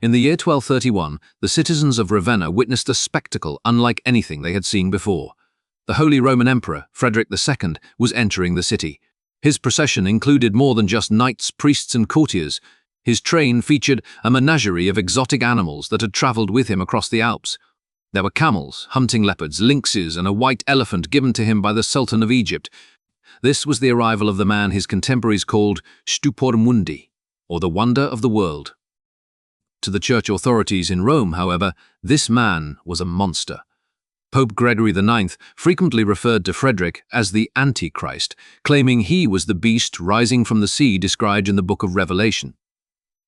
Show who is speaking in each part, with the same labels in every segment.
Speaker 1: In the year 1231, the citizens of Ravenna witnessed a spectacle unlike anything they had seen before. The Holy Roman Emperor, Frederick II, was entering the city. His procession included more than just knights, priests, and courtiers. His train featured a menagerie of exotic animals that had traveled with him across the Alps. There were camels, hunting leopards, lynxes, and a white elephant given to him by the Sultan of Egypt. This was the arrival of the man his contemporaries called Stupor Mundi, or the wonder of the world. To the church authorities in Rome, however, this man was a monster. Pope Gregory IX frequently referred to Frederick as the Antichrist, claiming he was the beast rising from the sea described in the Book of Revelation.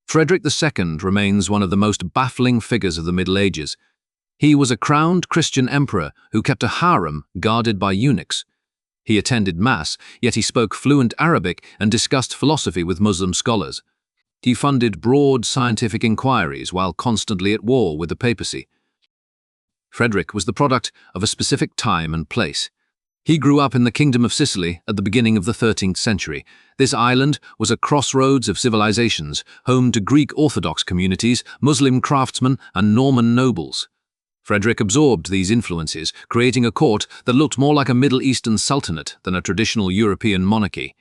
Speaker 1: Frederick II remains one of the most baffling figures of the Middle Ages. He was a crowned Christian emperor who kept a harem guarded by eunuchs. He attended Mass, yet he spoke fluent Arabic and discussed philosophy with Muslim scholars. He funded broad scientific inquiries while constantly at war with the papacy. Frederick was the product of a specific time and place. He grew up in the Kingdom of Sicily at the beginning of the 13th century. This island was a crossroads of civilizations, home to Greek Orthodox communities, Muslim craftsmen, and Norman nobles. Frederick absorbed these influences, creating a court that looked more like a Middle Eastern sultanate than a traditional European monarchy.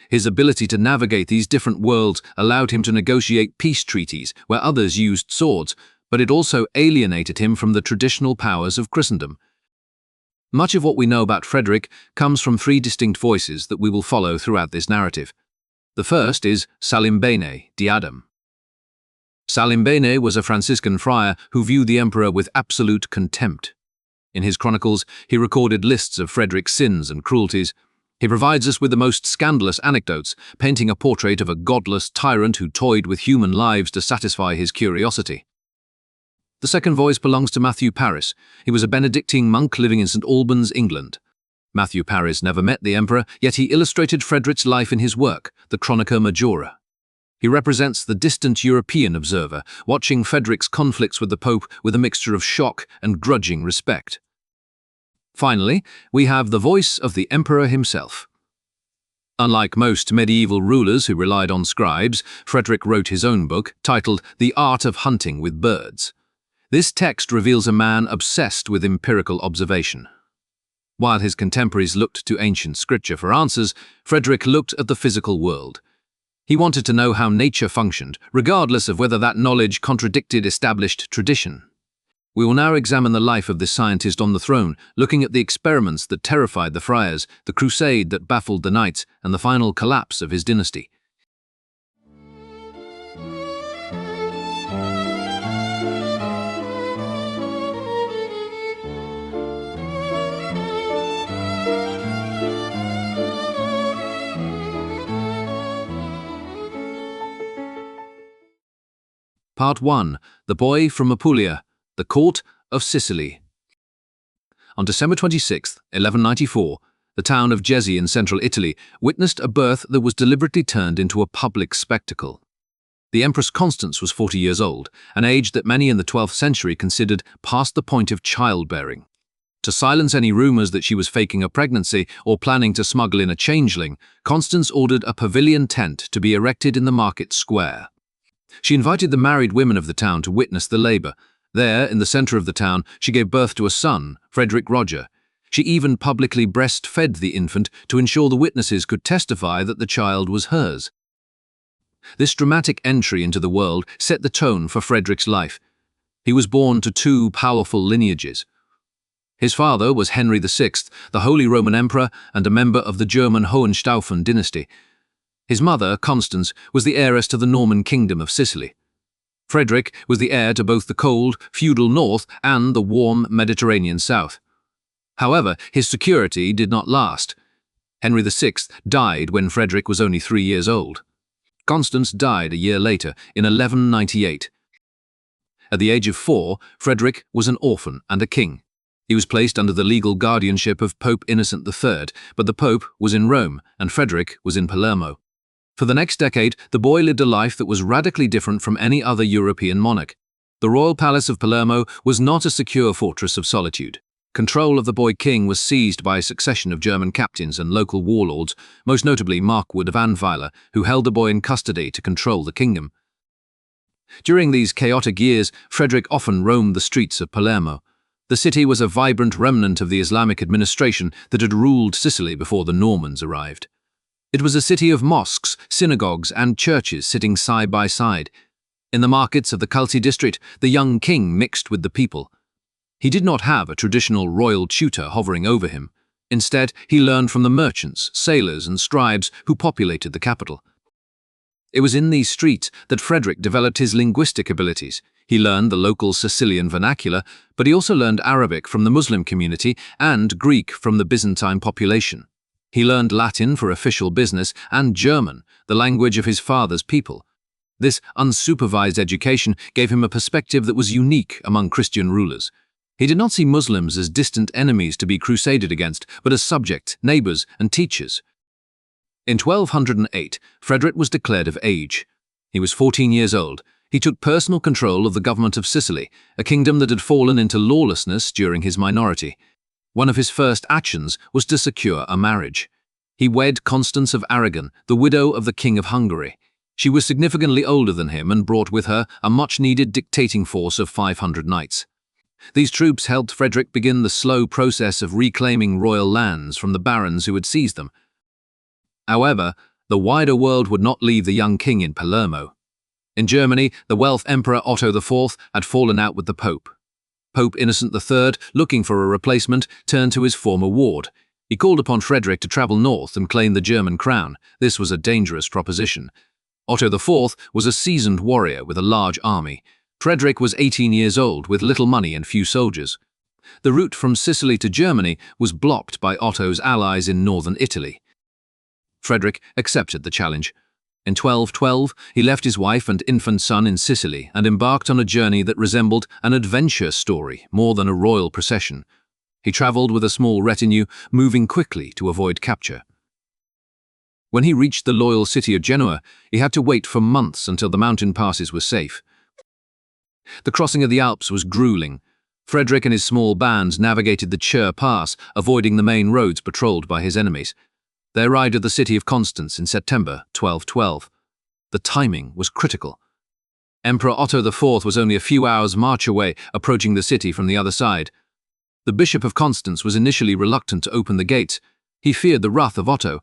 Speaker 1: His ability to navigate these different worlds allowed him to negotiate peace treaties where others used swords, but it also alienated him from the traditional powers of Christendom. Much of what we know about Frederick comes from three distinct voices that we will follow throughout this narrative. The first is Salimbene di Adam. Salimbene was a Franciscan friar who viewed the emperor with absolute contempt. In his chronicles, he recorded lists of Frederick's sins and cruelties. He provides us with the most scandalous anecdotes, painting a portrait of a godless tyrant who toyed with human lives to satisfy his curiosity. The second voice belongs to Matthew Paris. He was a Benedictine monk living in St. Albans, England. Matthew Paris never met the emperor, yet he illustrated Frederick's life in his work, the Chronica Majora. He represents the distant European observer, watching Frederick's conflicts with the Pope with a mixture of shock and grudging respect. Finally, we have the voice of the emperor himself. Unlike most medieval rulers who relied on scribes, Frederick wrote his own book, titled The Art of Hunting with Birds. This text reveals a man obsessed with empirical observation. While his contemporaries looked to ancient scripture for answers, Frederick looked at the physical world. He wanted to know how nature functioned, regardless of whether that knowledge contradicted established tradition. We will now examine the life of this scientist on the throne, looking at the experiments that terrified the friars, the crusade that baffled the knights, and the final collapse of his dynasty. Part 1. The Boy from Apulia, the Court of Sicily. On December 26, 1194, the town of Jesi in central Italy witnessed a birth that was deliberately turned into a public spectacle. The Empress Constance was 40 years old, an age that many in the 12th century considered past the point of childbearing. To silence any rumors that she was faking a pregnancy or planning to smuggle in a changeling, Constance ordered a pavilion tent to be erected in the market square. She invited the married women of the town to witness the labor. There, in the center of the town, she gave birth to a son, Frederick Roger. She even publicly breastfed the infant to ensure the witnesses could testify that the child was hers. This dramatic entry into the world set the tone for Frederick's life. He was born to two powerful lineages. His father was Henry VI, the Holy Roman Emperor and a member of the German Hohenstaufen dynasty. His mother, Constance, was the heiress to the Norman Kingdom of Sicily. Frederick was the heir to both the cold, feudal north and the warm Mediterranean south. However, his security did not last. Henry VI died when Frederick was only 3 years old. Constance died a year later, in 1198. At the age of 4, Frederick was an orphan and a king. He was placed under the legal guardianship of Pope Innocent III, but the Pope was in Rome and Frederick was in Palermo. For the next decade, the boy lived a life that was radically different from any other European monarch. The royal palace of Palermo was not a secure fortress of solitude. Control of the boy king was seized by a succession of German captains and local warlords, most notably Markwood of Anweiler, who held the boy in custody to control the kingdom. During these chaotic years, Frederick often roamed the streets of Palermo. The city was a vibrant remnant of the Islamic administration that had ruled Sicily before the Normans arrived. It was a city of mosques, synagogues, and churches sitting side by side. In the markets of the Culti district, the young king mixed with the people. He did not have a traditional royal tutor hovering over him. Instead, he learned from the merchants, sailors, and scribes who populated the capital. It was in these streets that Frederick developed his linguistic abilities. He learned the local Sicilian vernacular, but he also learned Arabic from the Muslim community and Greek from the Byzantine population. He learned Latin for official business and German, the language of his father's people. This unsupervised education gave him a perspective that was unique among Christian rulers. He did not see Muslims as distant enemies to be crusaded against, but as subjects, neighbors, and teachers. In 1208, Frederick was declared of age. He was 14 years old. He took personal control of the government of Sicily, a kingdom that had fallen into lawlessness during his minority. One of his first actions was to secure a marriage. He wed Constance of Aragon, the widow of the King of Hungary. She was significantly older than him and brought with her a much-needed dictating force of 500 knights. These troops helped Frederick begin the slow process of reclaiming royal lands from the barons who had seized them. However, the wider world would not leave the young king in Palermo. In Germany, the Welf Emperor Otto IV had fallen out with the Pope. Pope Innocent III, looking for a replacement, turned to his former ward. He called upon Frederick to travel north and claim the German crown. This was a dangerous proposition. Otto IV was a seasoned warrior with a large army. Frederick was 18 years old with little money and few soldiers. The route from Sicily to Germany was blocked by Otto's allies in northern Italy. Frederick accepted the challenge. In 1212, he left his wife and infant son in Sicily and embarked on a journey that resembled an adventure story more than a royal procession. He traveled with a small retinue, moving quickly to avoid capture. When he reached the loyal city of Genoa, he had to wait for months until the mountain passes were safe. The crossing of the Alps was grueling. Frederick and his small band navigated the Chur Pass, avoiding the main roads patrolled by his enemies. They arrived at the city of Constance in September 1212. The timing was critical. Emperor Otto IV was only a few hours' march away, approaching the city from the other side. The Bishop of Constance was initially reluctant to open the gates. He feared the wrath of Otto.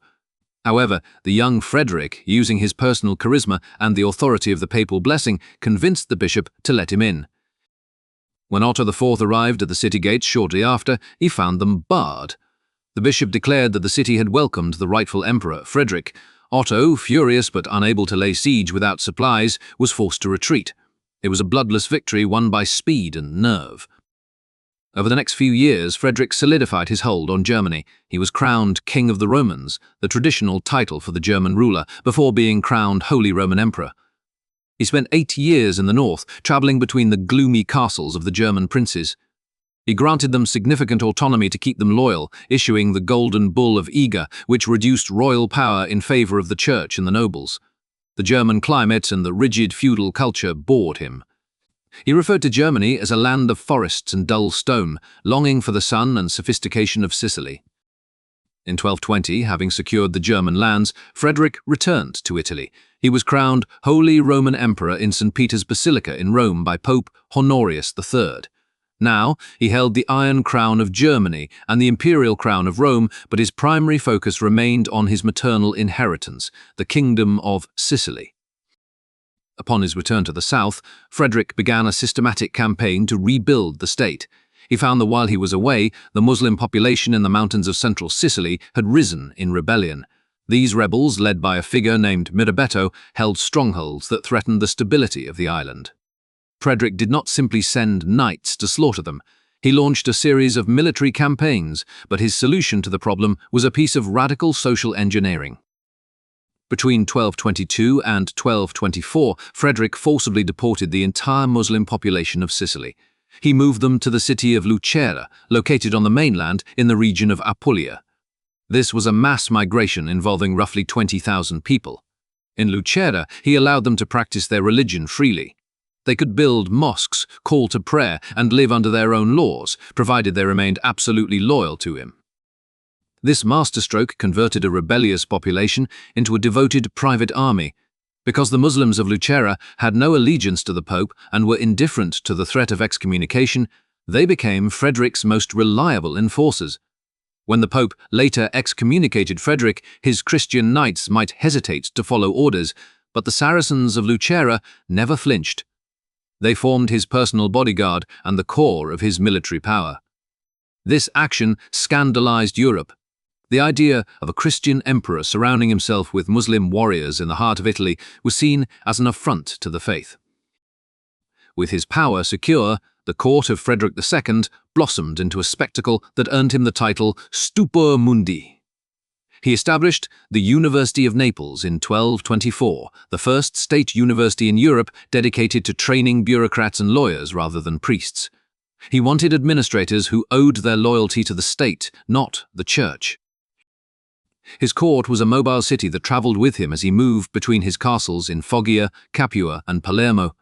Speaker 1: However, the young Frederick, using his personal charisma and the authority of the papal blessing, convinced the bishop to let him in. When Otto IV arrived at the city gates shortly after, he found them barred. The bishop declared that the city had welcomed the rightful emperor, Frederick. Otto, furious but unable to lay siege without supplies, was forced to retreat. It was a bloodless victory won by speed and nerve. Over the next few years, Frederick solidified his hold on Germany. He was crowned King of the Romans, the traditional title for the German ruler, before being crowned Holy Roman Emperor. He spent 8 years in the north, traveling between the gloomy castles of the German princes. He granted them significant autonomy to keep them loyal, issuing the Golden Bull of Eger, which reduced royal power in favor of the church and the nobles. The German climate and the rigid feudal culture bored him. He referred to Germany as a land of forests and dull stone, longing for the sun and sophistication of Sicily. In 1220, having secured the German lands, Frederick returned to Italy. He was crowned Holy Roman Emperor in St. Peter's Basilica in Rome by Pope Honorius III. Now, he held the Iron Crown of Germany and the Imperial Crown of Rome, but his primary focus remained on his maternal inheritance, the Kingdom of Sicily. Upon his return to the south, Frederick began a systematic campaign to rebuild the state. He found that while he was away, the Muslim population in the mountains of central Sicily had risen in rebellion. These rebels, led by a figure named Mirabetto, held strongholds that threatened the stability of the island. Frederick did not simply send knights to slaughter them. He launched a series of military campaigns, but his solution to the problem was a piece of radical social engineering. Between 1222 and 1224, Frederick forcibly deported the entire Muslim population of Sicily. He moved them to the city of Lucera, located on the mainland in the region of Apulia. This was a mass migration involving roughly 20,000 people. In Lucera, he allowed them to practice their religion freely. They could build mosques, call to prayer, and live under their own laws, provided they remained absolutely loyal to him. This masterstroke converted a rebellious population into a devoted private army. Because the Muslims of Lucera had no allegiance to the Pope and were indifferent to the threat of excommunication, they became Frederick's most reliable enforcers. When the Pope later excommunicated Frederick, his Christian knights might hesitate to follow orders, but the Saracens of Lucera never flinched. They formed his personal bodyguard and the core of his military power. This action scandalized Europe. The idea of a Christian emperor surrounding himself with Muslim warriors in the heart of Italy was seen as an affront to the faith. With his power secure, the court of Frederick II blossomed into a spectacle that earned him the title Stupor Mundi. He established the University of Naples in 1224, the first state university in Europe dedicated to training bureaucrats and lawyers rather than priests. He wanted administrators who owed their loyalty to the state, not the church. His court was a mobile city that traveled with him as he moved between his castles in Foggia, Capua, and Palermo.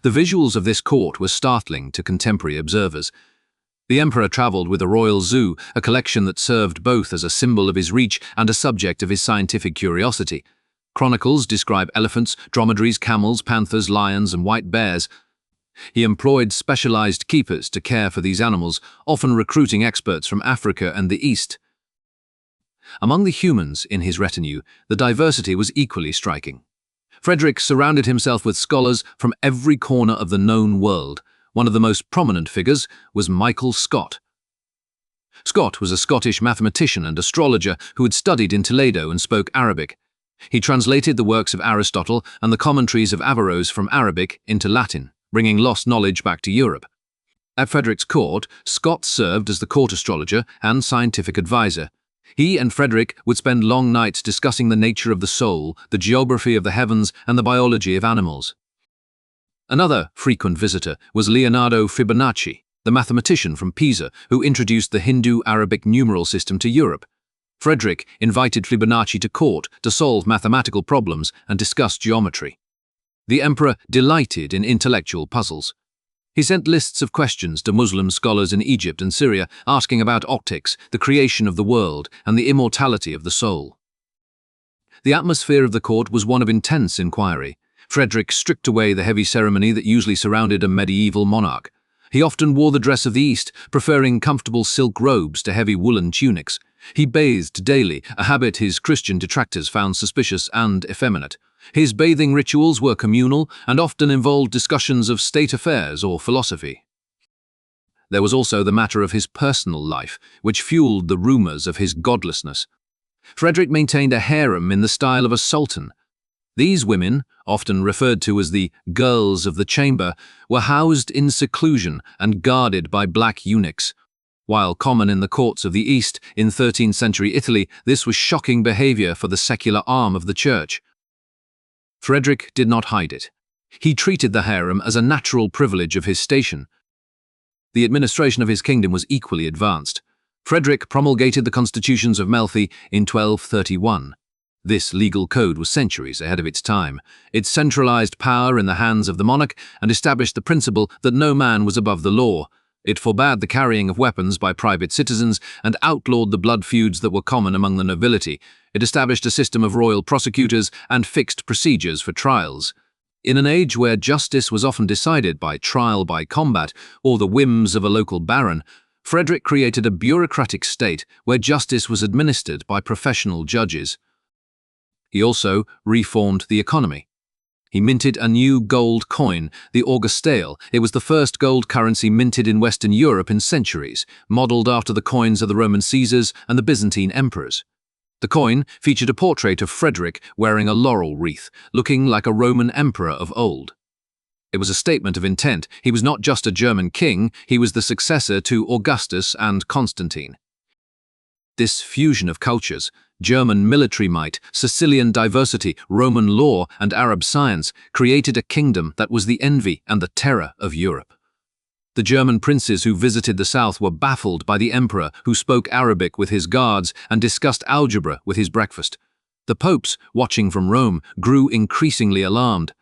Speaker 1: The visuals of this court were startling to contemporary observers. The emperor traveled with a royal zoo, a collection that served both as a symbol of his reach and a subject of his scientific curiosity. Chronicles describe elephants, dromedaries, camels, panthers, lions, and white bears. He employed specialized keepers to care for these animals, often recruiting experts from Africa and the East. Among the humans in his retinue, the diversity was equally striking. Frederick surrounded himself with scholars from every corner of the known world. One of the most prominent figures was Michael Scott. Scott was a Scottish mathematician and astrologer who had studied in Toledo and spoke Arabic. He translated the works of Aristotle and the commentaries of Averroes from Arabic into Latin, bringing lost knowledge back to Europe. At Frederick's court, Scott served as the court astrologer and scientific advisor. He and Frederick would spend long nights discussing the nature of the soul, the geography of the heavens, and the biology of animals. Another frequent visitor was Leonardo Fibonacci, the mathematician from Pisa who introduced the Hindu-Arabic numeral system to Europe. Frederick invited Fibonacci to court to solve mathematical problems and discuss geometry. The emperor delighted in intellectual puzzles. He sent lists of questions to Muslim scholars in Egypt and Syria, asking about optics, the creation of the world, and the immortality of the soul. The atmosphere of the court was one of intense inquiry. Frederick stripped away the heavy ceremony that usually surrounded a medieval monarch. He often wore the dress of the East, preferring comfortable silk robes to heavy woolen tunics. He bathed daily, a habit his Christian detractors found suspicious and effeminate. His bathing rituals were communal and often involved discussions of state affairs or philosophy. There was also the matter of his personal life, which fueled the rumors of his godlessness. Frederick maintained a harem in the style of a sultan. These women, often referred to as the girls of the chamber, were housed in seclusion and guarded by black eunuchs. While common in the courts of the East in 13th century Italy, this was shocking behavior for the secular arm of the church. Frederick did not hide it. He treated the harem as a natural privilege of his station. The administration of his kingdom was equally advanced. Frederick promulgated the constitutions of Melfi in 1231. This legal code was centuries ahead of its time. It centralized power in the hands of the monarch and established the principle that no man was above the law. It forbade the carrying of weapons by private citizens and outlawed the blood feuds that were common among the nobility. It established a system of royal prosecutors and fixed procedures for trials. In an age where justice was often decided by trial by combat or the whims of a local baron, Frederick created a bureaucratic state where justice was administered by professional judges. He also reformed the economy. He minted a new gold coin, the Augustale. It was the first gold currency minted in Western Europe in centuries, modeled after the coins of the Roman Caesars and the Byzantine emperors. The coin featured a portrait of Frederick wearing a laurel wreath, looking like a Roman emperor of old. It was a statement of intent. He was not just a German king, he was the successor to Augustus and Constantine. This fusion of cultures, German military might, Sicilian diversity, Roman law, and Arab science, created a kingdom that was the envy and the terror of Europe. The German princes who visited the south were baffled by the emperor who spoke Arabic with his guards and discussed algebra with his breakfast. The popes, watching from Rome, grew increasingly alarmed.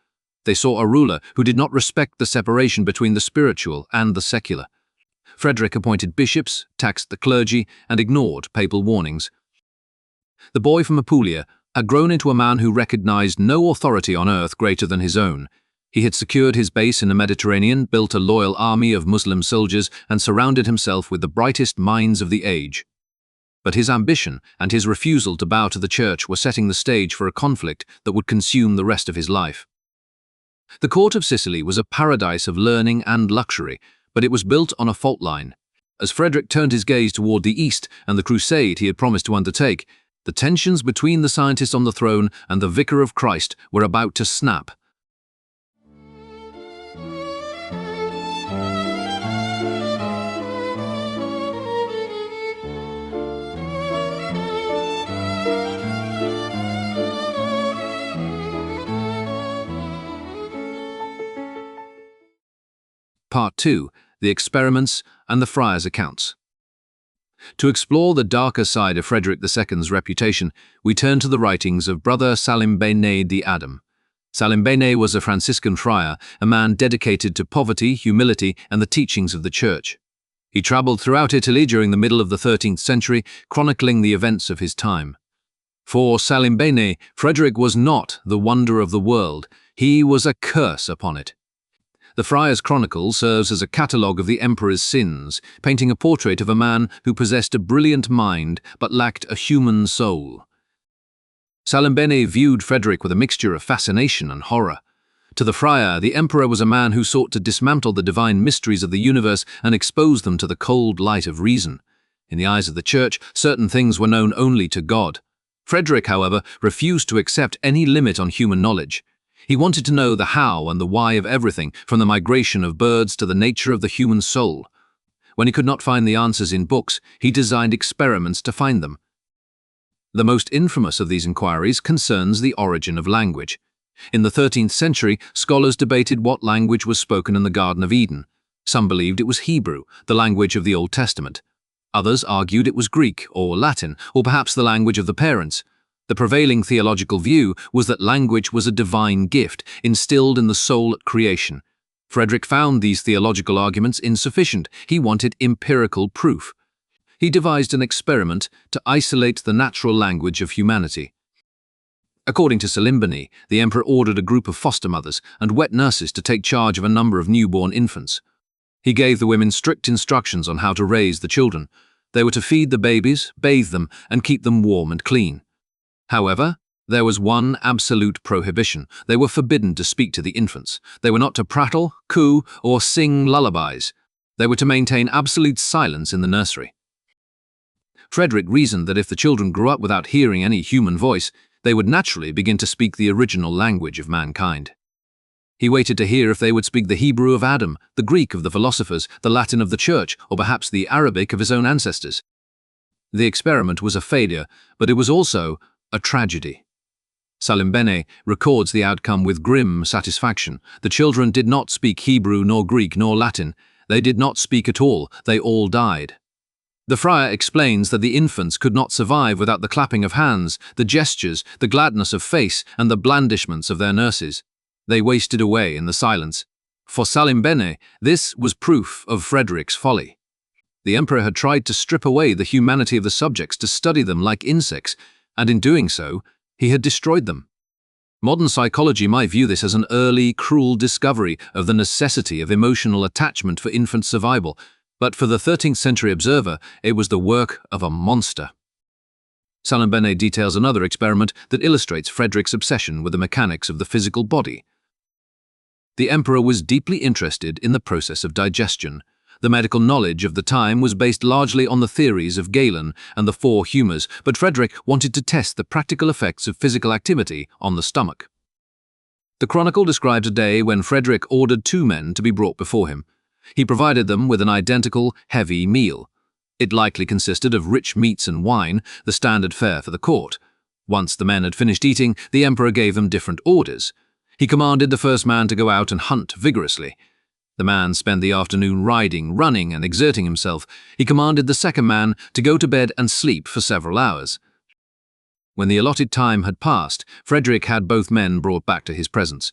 Speaker 1: They saw a ruler who did not respect the separation between the spiritual and the secular. Frederick appointed bishops, taxed the clergy, and ignored papal warnings. The boy from Apulia, had grown into a man who recognized no authority on earth greater than his own. He had secured his base in the Mediterranean, built a loyal army of Muslim soldiers, and surrounded himself with the brightest minds of the age. But his ambition and his refusal to bow to the church were setting the stage for a conflict that would consume the rest of his life. The court of Sicily was a paradise of learning and luxury, but it was built on a fault line. As Frederick turned his gaze toward the east and the crusade he had promised to undertake, the tensions between the scientist on the throne and the vicar of Christ were about to snap. Part 2. The Experiments and the Friar's Accounts. To explore the darker side of Frederick II's reputation, we turn to the writings of Brother Salimbene di Adam. Salimbene was a Franciscan friar, a man dedicated to poverty, humility, and the teachings of the Church. He traveled throughout Italy during the middle of the 13th century, chronicling the events of his time. For Salimbene, Frederick was not the wonder of the world, he was a curse upon it. The Friar's Chronicle serves as a catalogue of the emperor's sins, painting a portrait of a man who possessed a brilliant mind but lacked a human soul. Salimbene viewed Frederick with a mixture of fascination and horror. To the friar, the emperor was a man who sought to dismantle the divine mysteries of the universe and expose them to the cold light of reason. In the eyes of the Church, certain things were known only to God. Frederick, however, refused to accept any limit on human knowledge. He wanted to know the how and the why of everything, from the migration of birds to the nature of the human soul. When he could not find the answers in books, he designed experiments to find them. The most infamous of these inquiries concerns the origin of language. In the 13th century, scholars debated what language was spoken in the Garden of Eden. Some believed it was Hebrew, the language of the Old Testament. Others argued it was Greek or Latin, or perhaps the language of the parents. The prevailing theological view was that language was a divine gift, instilled in the soul at creation. Frederick found these theological arguments insufficient. He wanted empirical proof. He devised an experiment to isolate the natural language of humanity. According to Salimbene, the emperor ordered a group of foster mothers and wet nurses to take charge of a number of newborn infants. He gave the women strict instructions on how to raise the children. They were to feed the babies, bathe them, and keep them warm and clean. However, there was one absolute prohibition. They were forbidden to speak to the infants. They were not to prattle, coo, or sing lullabies. They were to maintain absolute silence in the nursery. Frederick reasoned that if the children grew up without hearing any human voice, they would naturally begin to speak the original language of mankind. He waited to hear if they would speak the Hebrew of Adam, the Greek of the philosophers, the Latin of the Church, or perhaps the Arabic of his own ancestors. The experiment was a failure, but it was also a tragedy. Salimbene records the outcome with grim satisfaction. The children did not speak Hebrew nor Greek nor Latin. They did not speak at all. They all died. The friar explains that the infants could not survive without the clapping of hands, the gestures, the gladness of face, and the blandishments of their nurses. They wasted away in the silence. For Salimbene, this was proof of Frederick's folly. The emperor had tried to strip away the humanity of the subjects to study them like insects, and in doing so, he had destroyed them. Modern psychology might view this as an early, cruel discovery of the necessity of emotional attachment for infant survival, but for the 13th century observer, it was the work of a monster. Salimbene details another experiment that illustrates Frederick's obsession with the mechanics of the physical body. The emperor was deeply interested in the process of digestion. The medical knowledge of the time was based largely on the theories of Galen and the four humours, but Frederick wanted to test the practical effects of physical activity on the stomach. The chronicle describes a day when Frederick ordered 2 men to be brought before him. He provided them with an identical, heavy meal. It likely consisted of rich meats and wine, the standard fare for the court. Once the men had finished eating, the emperor gave them different orders. He commanded the first man to go out and hunt vigorously. The man spent the afternoon riding, running, and exerting himself. He commanded the second man to go to bed and sleep for several hours. When the allotted time had passed, Frederick had both men brought back to his presence.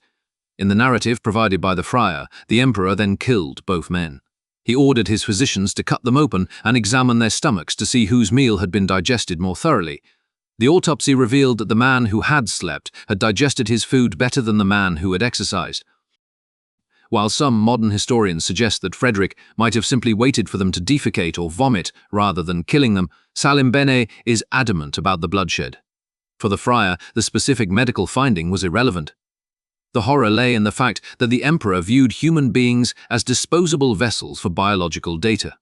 Speaker 1: In the narrative provided by the friar, the emperor then killed both men. He ordered his physicians to cut them open and examine their stomachs to see whose meal had been digested more thoroughly. The autopsy revealed that the man who had slept had digested his food better than the man who had exercised. While some modern historians suggest that Frederick might have simply waited for them to defecate or vomit rather than killing them, Salimbene is adamant about the bloodshed. For the friar, the specific medical finding was irrelevant. The horror lay in the fact that the emperor viewed human beings as disposable vessels for biological data.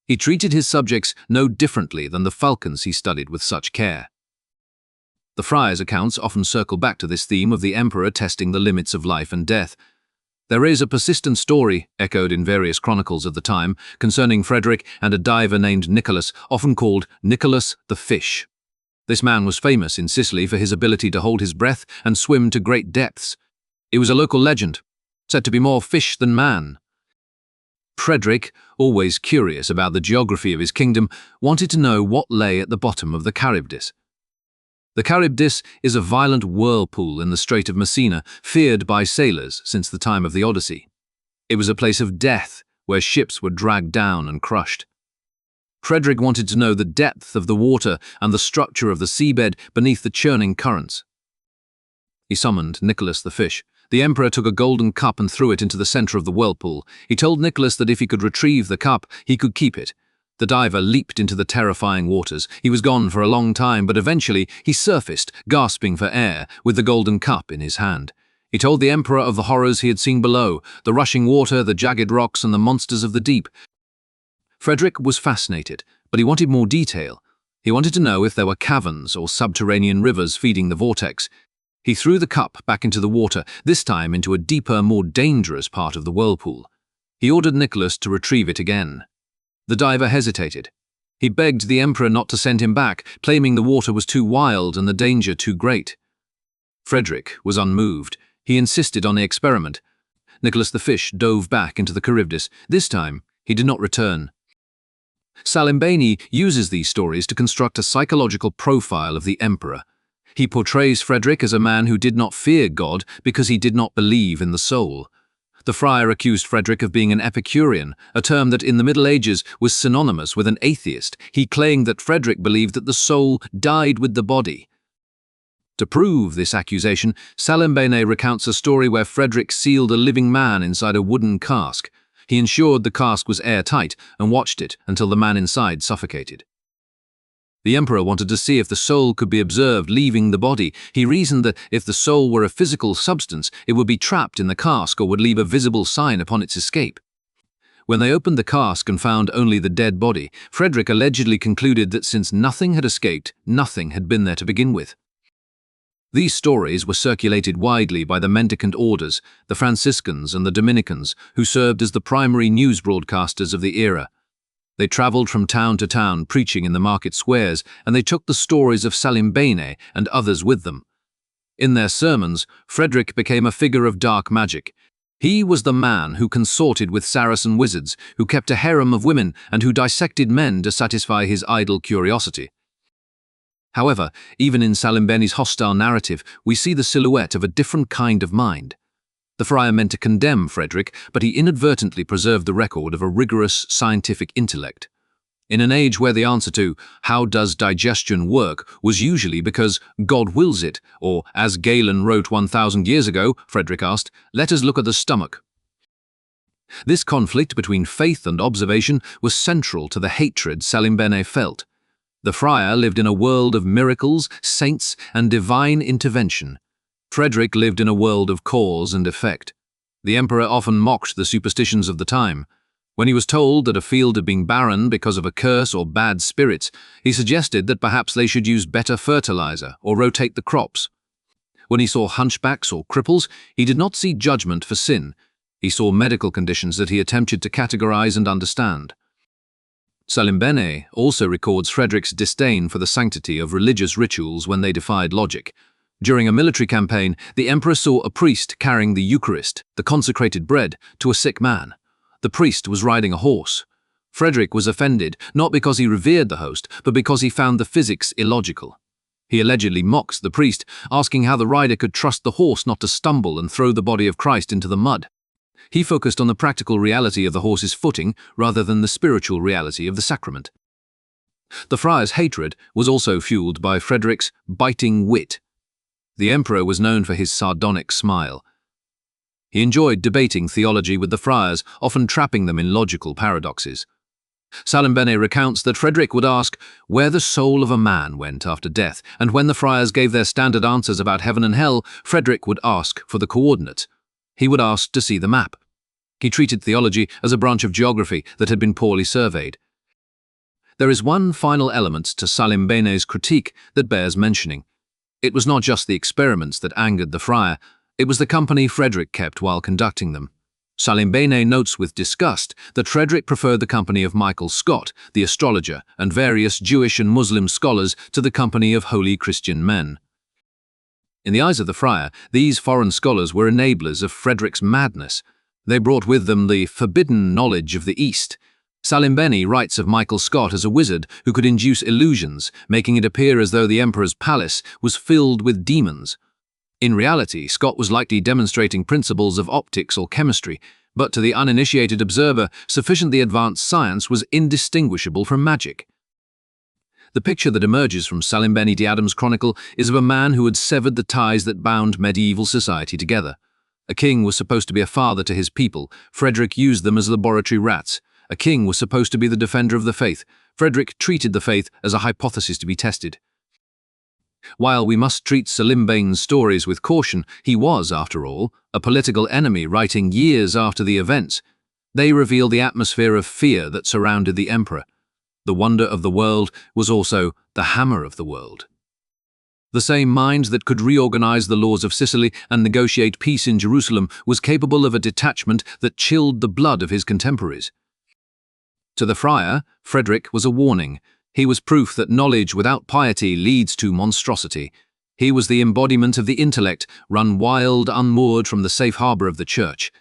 Speaker 1: He treated his subjects no differently than the falcons he studied with such care. The friar's accounts often circle back to this theme of the emperor testing the limits of life and death. There is a persistent story, echoed in various chronicles of the time, concerning Frederick and a diver named Nicholas, often called Nicholas the Fish. This man was famous in Sicily for his ability to hold his breath and swim to great depths. He was a local legend, said to be more fish than man. Frederick, always curious about the geography of his kingdom, wanted to know what lay at the bottom of the Charybdis. The Charybdis is a violent whirlpool in the Strait of Messina, feared by sailors since the time of the Odyssey. It was a place of death, where ships were dragged down and crushed. Frederick wanted to know the depth of the water and the structure of the seabed beneath the churning currents. He summoned Nicholas the Fish. The emperor took a golden cup and threw it into the center of the whirlpool. He told Nicholas that if he could retrieve the cup, he could keep it. The diver leaped into the terrifying waters. He was gone for a long time, but eventually he surfaced, gasping for air, with the golden cup in his hand. He told the emperor of the horrors he had seen below, the rushing water, the jagged rocks, and the monsters of the deep. Frederick was fascinated, but he wanted more detail. He wanted to know if there were caverns or subterranean rivers feeding the vortex. He threw the cup back into the water, this time into a deeper, more dangerous part of the whirlpool. He ordered Nicholas to retrieve it again. The diver hesitated. He begged the emperor not to send him back, claiming the water was too wild and the danger too great. Frederick was unmoved. He insisted on the experiment. Nicholas the Fish dove back into the Charybdis. This time, he did not return. Salimbene uses these stories to construct a psychological profile of the emperor. He portrays Frederick as a man who did not fear God because he did not believe in the soul. The friar accused Frederick of being an Epicurean, a term that in the Middle Ages was synonymous with an atheist. He claimed that Frederick believed that the soul died with the body. To prove this accusation, Salimbene recounts a story where Frederick sealed a living man inside a wooden cask. He ensured the cask was airtight and watched it until the man inside suffocated. The emperor wanted to see if the soul could be observed leaving the body. He reasoned that if the soul were a physical substance, it would be trapped in the cask or would leave a visible sign upon its escape. When they opened the cask and found only the dead body, Frederick allegedly concluded that since nothing had escaped, nothing had been there to begin with. These stories were circulated widely by the mendicant orders, the Franciscans and the Dominicans, who served as the primary news broadcasters of the era. They traveled from town to town preaching in the market squares, and they took the stories of Salimbene and others with them. In their sermons, Frederick became a figure of dark magic. He was the man who consorted with Saracen wizards, who kept a harem of women, and who dissected men to satisfy his idle curiosity. However, even in Salimbene's hostile narrative, we see the silhouette of a different kind of mind. The friar meant to condemn Frederick, but he inadvertently preserved the record of a rigorous scientific intellect. In an age where the answer to "how does digestion work" was usually because God wills it, or as Galen wrote 1,000 years ago, Frederick asked, "Let us look at the stomach." This conflict between faith and observation was central to the hatred Salimbene felt. The friar lived in a world of miracles, saints, and divine intervention. Frederick lived in a world of cause and effect. The emperor often mocked the superstitions of the time. When he was told that a field had been barren because of a curse or bad spirits, he suggested that perhaps they should use better fertilizer or rotate the crops. When he saw hunchbacks or cripples, he did not see judgment for sin. He saw medical conditions that he attempted to categorize and understand. Salimbene also records Frederick's disdain for the sanctity of religious rituals when they defied logic. During a military campaign, the emperor saw a priest carrying the Eucharist, the consecrated bread, to a sick man. The priest was riding a horse. Frederick was offended, not because he revered the host, but because he found the physics illogical. He allegedly mocks the priest, asking how the rider could trust the horse not to stumble and throw the body of Christ into the mud. He focused on the practical reality of the horse's footing rather than the spiritual reality of the sacrament. The friars' hatred was also fueled by Frederick's biting wit. The emperor was known for his sardonic smile. He enjoyed debating theology with the friars, often trapping them in logical paradoxes. Salimbene recounts that Frederick would ask where the soul of a man went after death, and when the friars gave their standard answers about heaven and hell, Frederick would ask for the coordinates. He would ask to see the map. He treated theology as a branch of geography that had been poorly surveyed. There is one final element to Salimbene's critique that bears mentioning. It was not just the experiments that angered the friar, it was the company Frederick kept while conducting them. Salimbene notes with disgust that Frederick preferred the company of Michael Scott, the astrologer, and various Jewish and Muslim scholars to the company of holy Christian men. In the eyes of the friar, these foreign scholars were enablers of Frederick's madness. They brought with them the forbidden knowledge of the East. Salimbene writes of Michael Scott as a wizard who could induce illusions, making it appear as though the emperor's palace was filled with demons. In reality, Scott was likely demonstrating principles of optics or chemistry, but to the uninitiated observer, sufficiently advanced science was indistinguishable from magic. The picture that emerges from Salimbene d'Adam's chronicle is of a man who had severed the ties that bound medieval society together. A king was supposed to be a father to his people. Frederick used them as laboratory rats. A king was supposed to be the defender of the faith. Frederick treated the faith as a hypothesis to be tested. While we must treat Salimbene's stories with caution, he was, after all, a political enemy writing years after the events. They reveal the atmosphere of fear that surrounded the emperor. The wonder of the world was also the hammer of the world. The same mind that could reorganize the laws of Sicily and negotiate peace in Jerusalem was capable of a detachment that chilled the blood of his contemporaries. To the friar, Frederick was a warning. He was proof that knowledge without piety leads to monstrosity. He was the embodiment of the intellect, run wild, unmoored from the safe harbor of the church.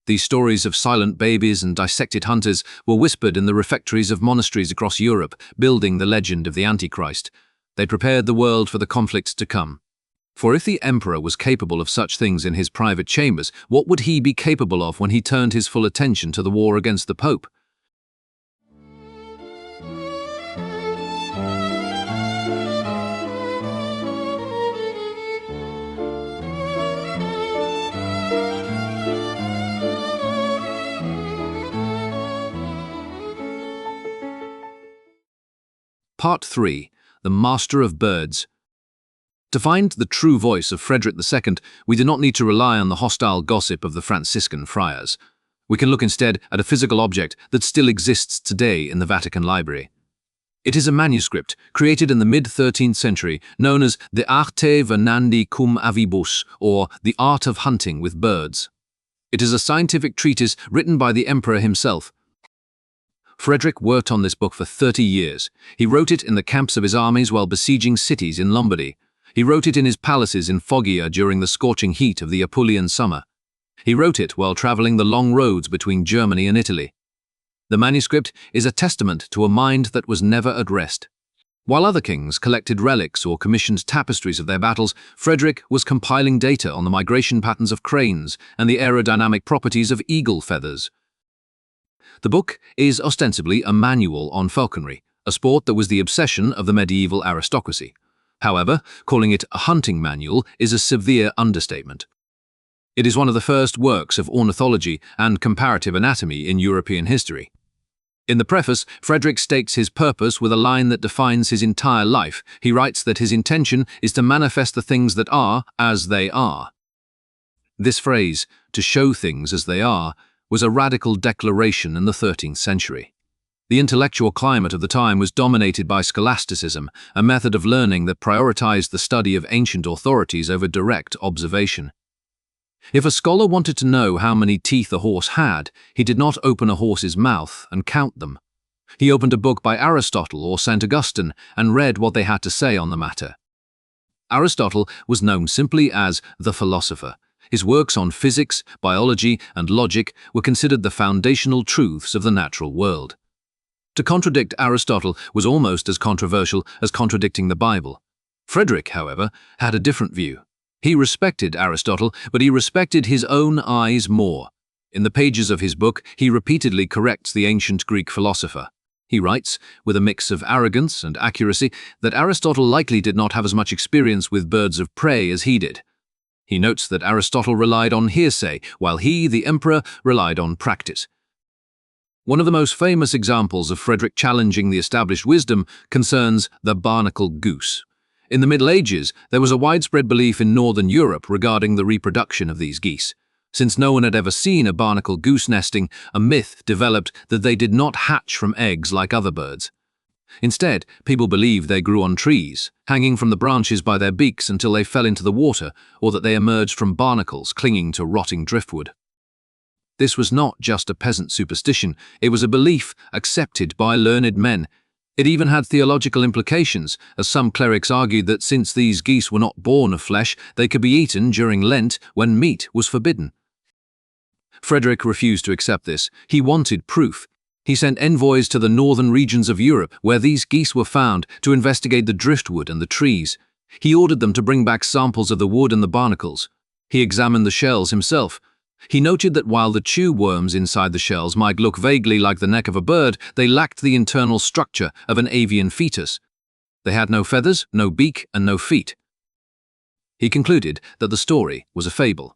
Speaker 1: These stories of silent babies and dissected hunters were whispered in the refectories of monasteries across Europe, building the legend of the Antichrist. They prepared the world for the conflict to come. For if the emperor was capable of such things in his private chambers, what would he be capable of when he turned his full attention to the war against the Pope? Part 3. The Master of Birds. To find the true voice of Frederick II, we do not need to rely on the hostile gossip of the Franciscan friars. We can look instead at a physical object that still exists today in the Vatican Library. It is a manuscript created in the mid-13th century known as the Arte Venandi cum Avibus, or the Art of Hunting with Birds. It is a scientific treatise written by the emperor himself. Frederick worked on this book for 30 years. He wrote it in the camps of his armies while besieging cities in Lombardy. He wrote it in his palaces in Foggia during the scorching heat of the Apulian summer. He wrote it while traveling the long roads between Germany and Italy. The manuscript is a testament to a mind that was never at rest. While other kings collected relics or commissioned tapestries of their battles, Frederick was compiling data on the migration patterns of cranes and the aerodynamic properties of eagle feathers. The book is ostensibly a manual on falconry, a sport that was the obsession of the medieval aristocracy. However, calling it a hunting manual is a severe understatement. It is one of the first works of ornithology and comparative anatomy in European history. In the preface, Frederick states his purpose with a line that defines his entire life. He writes that his intention is to manifest the things that are as they are. This phrase, to show things as they are, was a radical declaration in the 13th century. The intellectual climate of the time was dominated by scholasticism, a method of learning that prioritized the study of ancient authorities over direct observation. If a scholar wanted to know how many teeth a horse had, he did not open a horse's mouth and count them. He opened a book by Aristotle or St. Augustine and read what they had to say on the matter. Aristotle was known simply as the philosopher. His works on physics, biology, and logic were considered the foundational truths of the natural world. To contradict Aristotle was almost as controversial as contradicting the Bible. Frederick, however, had a different view. He respected Aristotle, but he respected his own eyes more. In the pages of his book, he repeatedly corrects the ancient Greek philosopher. He writes, with a mix of arrogance and accuracy, that Aristotle likely did not have as much experience with birds of prey as he did. He notes that Aristotle relied on hearsay, while he, the emperor, relied on practice. One of the most famous examples of Frederick challenging the established wisdom concerns the barnacle goose. In the Middle Ages, there was a widespread belief in Northern Europe regarding the reproduction of these geese. Since no one had ever seen a barnacle goose nesting, a myth developed that they did not hatch from eggs like other birds. Instead, people believed they grew on trees, hanging from the branches by their beaks until they fell into the water, or that they emerged from barnacles clinging to rotting driftwood. This was not just a peasant superstition, it was a belief accepted by learned men. It even had theological implications, as some clerics argued that since these geese were not born of flesh, they could be eaten during Lent when meat was forbidden. Frederick refused to accept this. He wanted proof. He sent envoys to the northern regions of Europe, where these geese were found, to investigate the driftwood and the trees. He ordered them to bring back samples of the wood and the barnacles. He examined the shells himself. He noted that while the chew worms inside the shells might look vaguely like the neck of a bird, they lacked the internal structure of an avian fetus. They had no feathers, no beak, and no feet. He concluded that the story was a fable.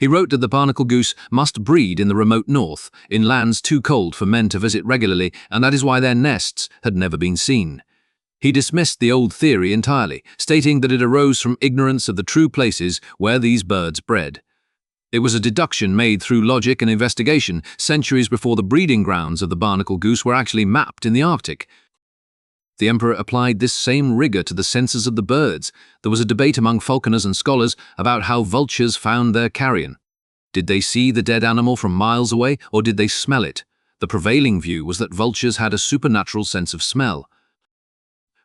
Speaker 1: He wrote that the barnacle goose must breed in the remote north, in lands too cold for men to visit regularly, and that is why their nests had never been seen. He dismissed the old theory entirely, stating that it arose from ignorance of the true places where these birds bred. It was a deduction made through logic and investigation centuries before the breeding grounds of the barnacle goose were actually mapped in the Arctic. The emperor applied this same rigor to the senses of the birds. There was a debate among falconers and scholars about how vultures found their carrion. Did they see the dead animal from miles away, or did they smell it? The prevailing view was that vultures had a supernatural sense of smell.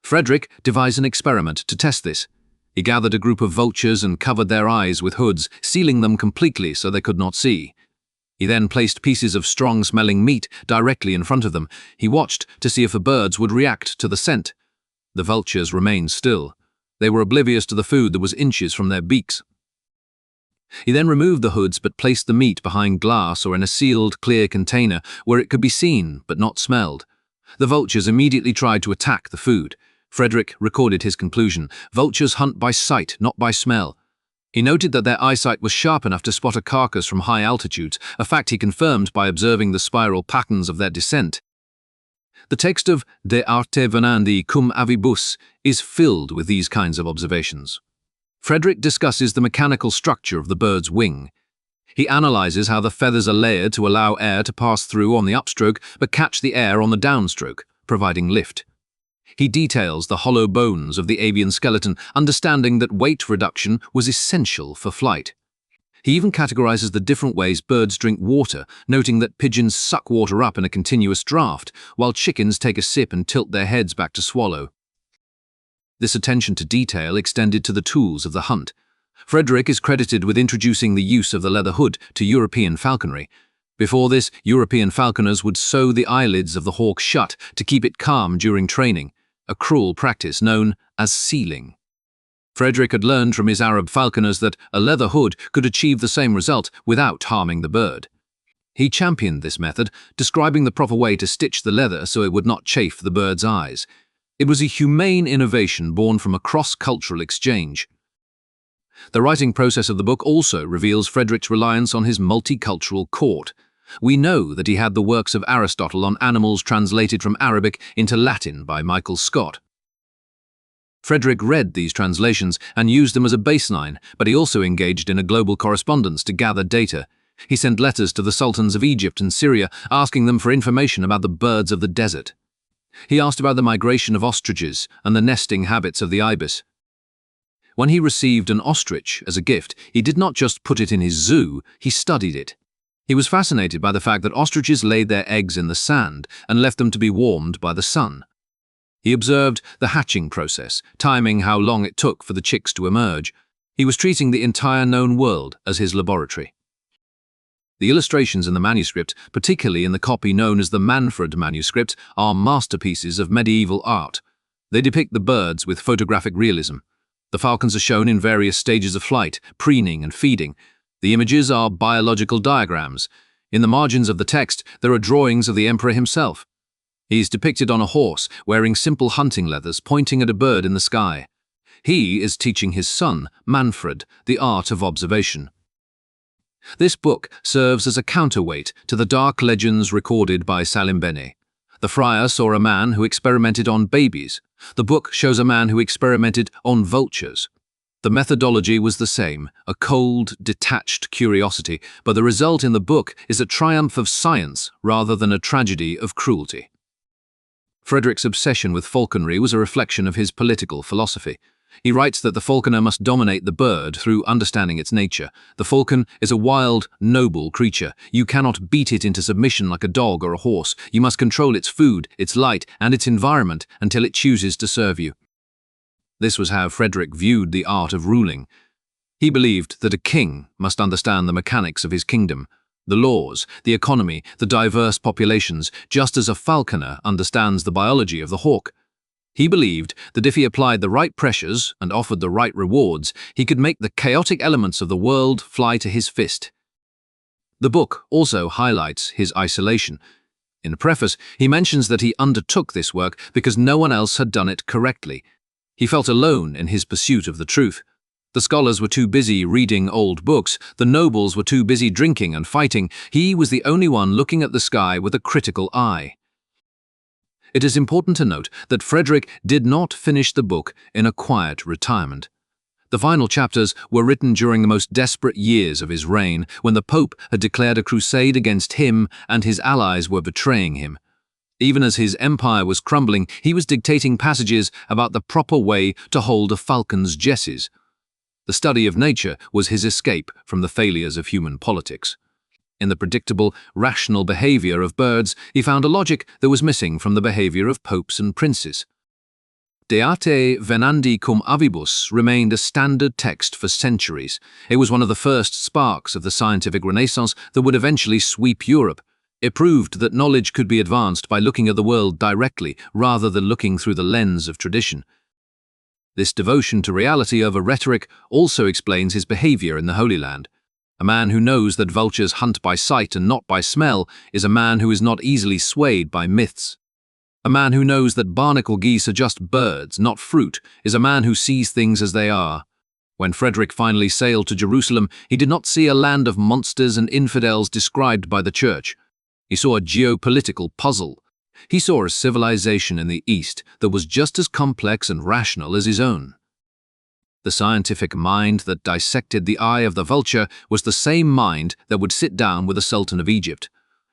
Speaker 1: Frederick devised an experiment to test this. He gathered a group of vultures and covered their eyes with hoods, sealing them completely so they could not see. He then placed pieces of strong-smelling meat directly in front of them. He watched to see if the birds would react to the scent. The vultures remained still. They were oblivious to the food that was inches from their beaks. He then removed the hoods but placed the meat behind glass or in a sealed, clear container where it could be seen but not smelled. The vultures immediately tried to attack the food. Frederick recorded his conclusion: vultures hunt by sight, not by smell. He noted that their eyesight was sharp enough to spot a carcass from high altitudes, a fact he confirmed by observing the spiral patterns of their descent. The text of De Arte Venandi cum Avibus is filled with these kinds of observations. Frederick discusses the mechanical structure of the bird's wing. He analyzes how the feathers are layered to allow air to pass through on the upstroke but catch the air on the downstroke, providing lift. He details the hollow bones of the avian skeleton, understanding that weight reduction was essential for flight. He even categorizes the different ways birds drink water, noting that pigeons suck water up in a continuous draft, while chickens take a sip and tilt their heads back to swallow. This attention to detail extended to the tools of the hunt. Frederick is credited with introducing the use of the leather hood to European falconry. Before this, European falconers would sew the eyelids of the hawk shut to keep it calm during training, a cruel practice known as sealing. Frederick had learned from his Arab falconers that a leather hood could achieve the same result without harming the bird. He championed this method, describing the proper way to stitch the leather so it would not chafe the bird's eyes. It was a humane innovation born from a cross-cultural exchange. The writing process of the book also reveals Frederick's reliance on his multicultural court. We know that he had the works of Aristotle on animals translated from Arabic into Latin by Michael Scott. Frederick read these translations and used them as a baseline, but he also engaged in a global correspondence to gather data. He sent letters to the sultans of Egypt and Syria, asking them for information about the birds of the desert. He asked about the migration of ostriches and the nesting habits of the ibis. When he received an ostrich as a gift, he did not just put it in his zoo, he studied it. He was fascinated by the fact that ostriches laid their eggs in the sand and left them to be warmed by the sun. He observed the hatching process, timing how long it took for the chicks to emerge. He was treating the entire known world as his laboratory. The illustrations in the manuscript, particularly in the copy known as the Manfred manuscript, are masterpieces of medieval art. They depict the birds with photographic realism. The falcons are shown in various stages of flight, preening and feeding. The images are biological diagrams. In the margins of the text, there are drawings of the emperor himself. He is depicted on a horse, wearing simple hunting leathers, pointing at a bird in the sky. He is teaching his son, Manfred, the art of observation. This book serves as a counterweight to the dark legends recorded by Salimbene. The friar saw a man who experimented on babies. The book shows a man who experimented on vultures. The methodology was the same, a cold, detached curiosity, but the result in the book is a triumph of science rather than a tragedy of cruelty. Frederick's obsession with falconry was a reflection of his political philosophy. He writes that the falconer must dominate the bird through understanding its nature. The falcon is a wild, noble creature. You cannot beat it into submission like a dog or a horse. You must control its food, its light, and its environment until it chooses to serve you. This was how Frederick viewed the art of ruling. He believed that a king must understand the mechanics of his kingdom, the laws, the economy, the diverse populations, just as a falconer understands the biology of the hawk. He believed that if he applied the right pressures and offered the right rewards, he could make the chaotic elements of the world fly to his fist. The book also highlights his isolation. In the preface, he mentions that he undertook this work because no one else had done it correctly. He felt alone in his pursuit of the truth. The scholars were too busy reading old books, the nobles were too busy drinking and fighting. He was the only one looking at the sky with a critical eye. It is important to note that Frederick did not finish the book in a quiet retirement. The final chapters were written during the most desperate years of his reign, when the Pope had declared a crusade against him and his allies were betraying him. Even as his empire was crumbling, he was dictating passages about the proper way to hold a falcon's jesses. The study of nature was his escape from the failures of human politics. In the predictable, rational behavior of birds, he found a logic that was missing from the behavior of popes and princes. De arte venandi cum avibus remained a standard text for centuries. It was one of the first sparks of the scientific renaissance that would eventually sweep Europe. It proved that knowledge could be advanced by looking at the world directly, rather than looking through the lens of tradition. This devotion to reality over rhetoric also explains his behavior in the Holy Land. A man who knows that vultures hunt by sight and not by smell is a man who is not easily swayed by myths. A man who knows that barnacle geese are just birds, not fruit, is a man who sees things as they are. When Frederick finally sailed to Jerusalem, he did not see a land of monsters and infidels described by the Church. He saw a geopolitical puzzle. He saw a civilization in the East that was just as complex and rational as his own. The scientific mind that dissected the eye of the vulture was the same mind that would sit down with the Sultan of Egypt.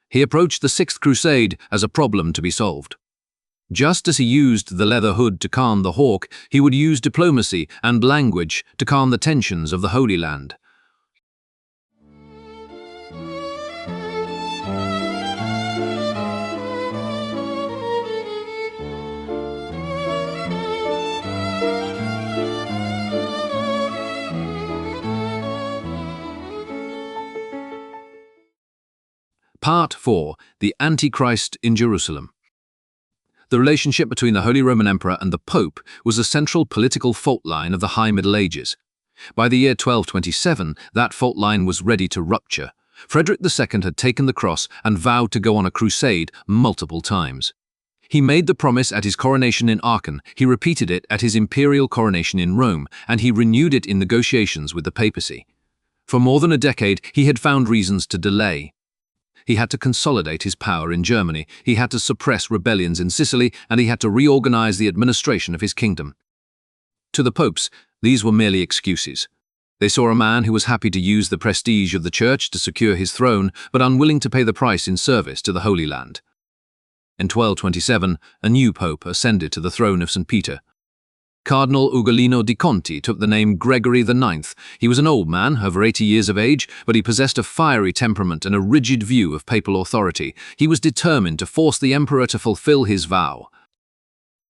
Speaker 1: He approached the Sixth Crusade as a problem to be solved. Just as he used the leather hood to calm the hawk, he would use diplomacy and language to calm the tensions of the Holy Land. Part 4. The Antichrist in Jerusalem. The relationship between the Holy Roman Emperor and the Pope was a central political fault line of the High Middle Ages. By the year 1227, that fault line was ready to rupture. Frederick II had taken the cross and vowed to go on a crusade multiple times. He made the promise at his coronation in Aachen, he repeated it at his imperial coronation in Rome, and he renewed it in negotiations with the papacy. For more than a decade, he had found reasons to delay. He had to consolidate his power in Germany, he had to suppress rebellions in Sicily, and he had to reorganize the administration of his kingdom. To the popes, these were merely excuses. They saw a man who was happy to use the prestige of the Church to secure his throne, but unwilling to pay the price in service to the Holy Land. In 1227, a new pope ascended to the throne of St. Peter. Cardinal Ugolino di Conti took the name Gregory IX. He was an old man, over 80 years of age, but he possessed a fiery temperament and a rigid view of papal authority. He was determined to force the emperor to fulfill his vow.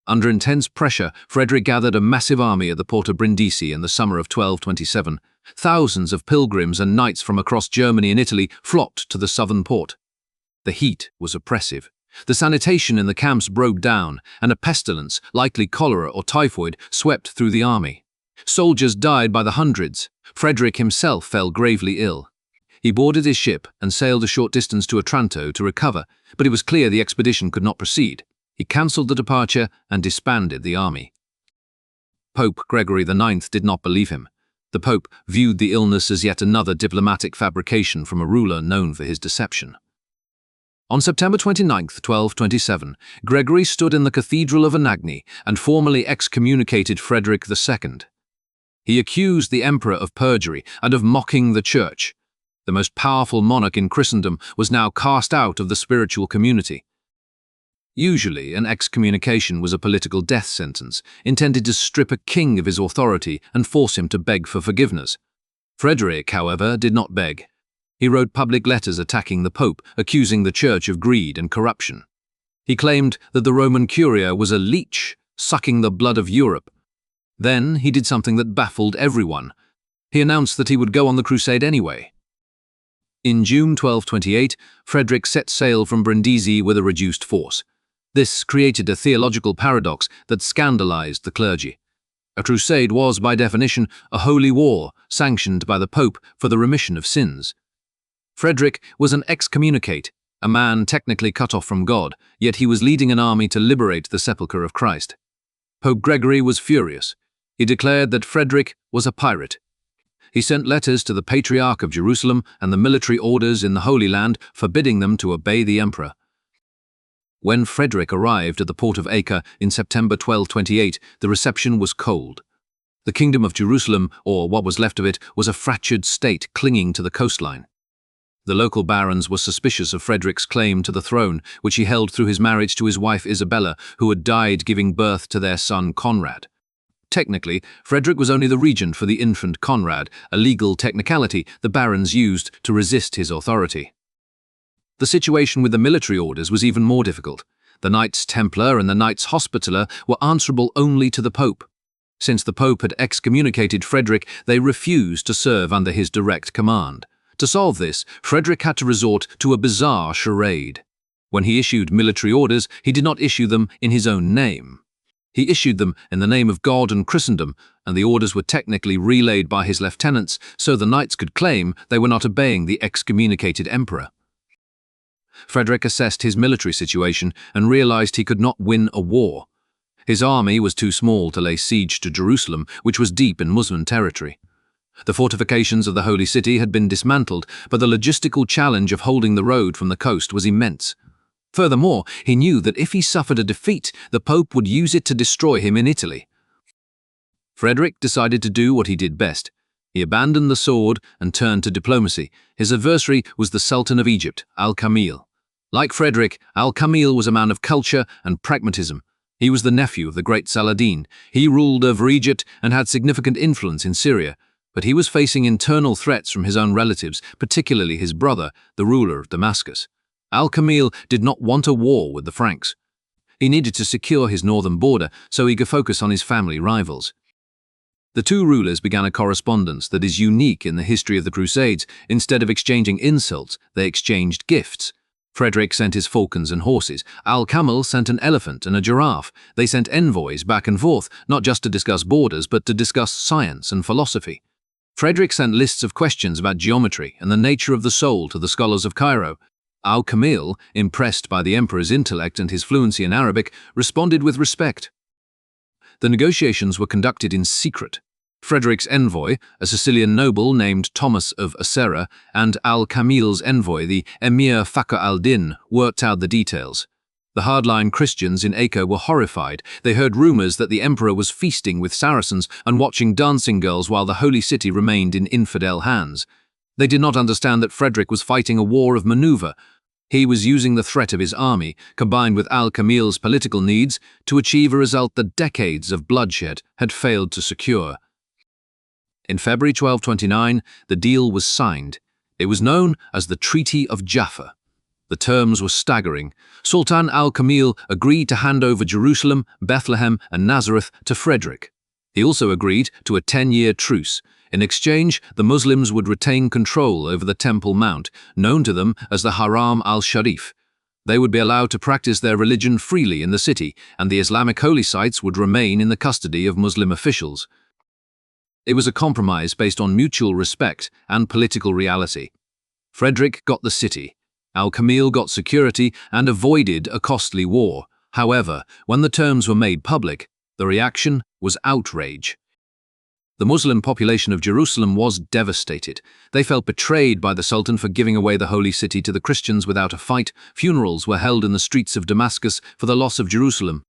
Speaker 1: Under intense pressure, Frederick gathered a massive army at the port of Brindisi in the summer of 1227. Thousands of pilgrims and knights from across Germany and Italy flocked to the southern port. The heat was oppressive. The sanitation in the camps broke down, and a pestilence, likely cholera or typhoid, swept through the army. Soldiers died by the hundreds. Frederick himself fell gravely ill. He boarded his ship and sailed a short distance to Otranto to recover, but it was clear the expedition could not proceed. He cancelled the departure and disbanded the army. Pope Gregory IX did not believe him. The Pope viewed the illness as yet another diplomatic fabrication from a ruler known for his deception. On September 29, 1227, Gregory stood in the Cathedral of Anagni and formally excommunicated Frederick II. He accused the emperor of perjury and of mocking the Church. The most powerful monarch in Christendom was now cast out of the spiritual community. Usually, an excommunication was a political death sentence, intended to strip a king of his authority and force him to beg for forgiveness. Frederick, however, did not beg. He wrote public letters attacking the Pope, accusing the Church of greed and corruption. He claimed that the Roman Curia was a leech, sucking the blood of Europe. Then he did something that baffled everyone. He announced that he would go on the crusade anyway. In June 1228, Frederick set sail from Brindisi with a reduced force. This created a theological paradox that scandalized the clergy. A crusade was, by definition, a holy war sanctioned by the Pope for the remission of sins. Frederick was an excommunicate, a man technically cut off from God, yet he was leading an army to liberate the sepulchre of Christ. Pope Gregory was furious. He declared that Frederick was a pirate. He sent letters to the Patriarch of Jerusalem and the military orders in the Holy Land forbidding them to obey the emperor. When Frederick arrived at the port of Acre in September 1228, the reception was cold. The Kingdom of Jerusalem, or what was left of it, was a fractured state clinging to the coastline. The local barons were suspicious of Frederick's claim to the throne, which he held through his marriage to his wife Isabella, who had died giving birth to their son Conrad. Technically, Frederick was only the regent for the infant Conrad, a legal technicality the barons used to resist his authority. The situation with the military orders was even more difficult. The Knights Templar and the Knights Hospitaller were answerable only to the Pope. Since the Pope had excommunicated Frederick, they refused to serve under his direct command. To solve this, Frederick had to resort to a bizarre charade. When he issued military orders, he did not issue them in his own name. He issued them in the name of God and Christendom, and the orders were technically relayed by his lieutenants, so the knights could claim they were not obeying the excommunicated emperor. Frederick assessed his military situation and realized he could not win a war. His army was too small to lay siege to Jerusalem, which was deep in Muslim territory. The fortifications of the Holy City had been dismantled, but the logistical challenge of holding the road from the coast was immense. Furthermore, he knew that if he suffered a defeat, the Pope would use it to destroy him in Italy. Frederick decided to do what he did best. He abandoned the sword and turned to diplomacy. His adversary was the Sultan of Egypt, Al-Kamil. Like Frederick, Al-Kamil was a man of culture and pragmatism. He was the nephew of the great Saladin. He ruled over Egypt and had significant influence in Syria. But he was facing internal threats from his own relatives, particularly his brother, the ruler of Damascus. Al-Kamil did not want a war with the Franks. He needed to secure his northern border so he could focus on his family rivals. The two rulers began a correspondence that is unique in the history of the Crusades. Instead of exchanging insults, they exchanged gifts. Frederick sent his falcons and horses. Al-Kamil sent an elephant and a giraffe. They sent envoys back and forth, not just to discuss borders, but to discuss science and philosophy. Frederick sent lists of questions about geometry and the nature of the soul to the scholars of Cairo. Al-Kamil, impressed by the emperor's intellect and his fluency in Arabic, responded with respect. The negotiations were conducted in secret. Frederick's envoy, a Sicilian noble named Thomas of Acera, and Al-Kamil's envoy, the Emir Fakhr al-Din, worked out the details. The hardline Christians in Acre were horrified. They heard rumors that the emperor was feasting with Saracens and watching dancing girls while the holy city remained in infidel hands. They did not understand that Frederick was fighting a war of maneuver. He was using the threat of his army, combined with Al-Kamil's political needs, to achieve a result that decades of bloodshed had failed to secure. In February 1229, the deal was signed. It was known as the Treaty of Jaffa. The terms were staggering. Sultan Al-Kamil agreed to hand over Jerusalem, Bethlehem, and Nazareth to Frederick. He also agreed to a 10-year truce. In exchange, the Muslims would retain control over the Temple Mount, known to them as the Haram al-Sharif. They would be allowed to practice their religion freely in the city, and the Islamic holy sites would remain in the custody of Muslim officials. It was a compromise based on mutual respect and political reality. Frederick got the city. Al-Kamil got security and avoided a costly war. However, when the terms were made public, the reaction was outrage. The Muslim population of Jerusalem was devastated. They felt betrayed by the Sultan for giving away the holy city to the Christians without a fight. Funerals were held in the streets of Damascus for the loss of Jerusalem.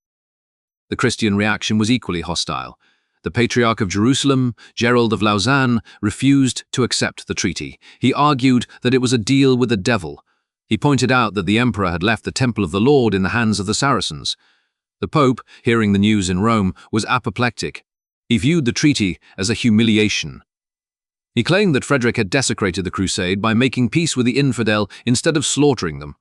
Speaker 1: The Christian reaction was equally hostile. The Patriarch of Jerusalem, Gerald of Lausanne, refused to accept the treaty. He argued that it was a deal with the devil. He pointed out that the emperor had left the temple of the Lord in the hands of the Saracens. The Pope, hearing the news in Rome, was apoplectic. He viewed the treaty as a humiliation. He claimed that Frederick had desecrated the crusade by making peace with the infidel instead of slaughtering them.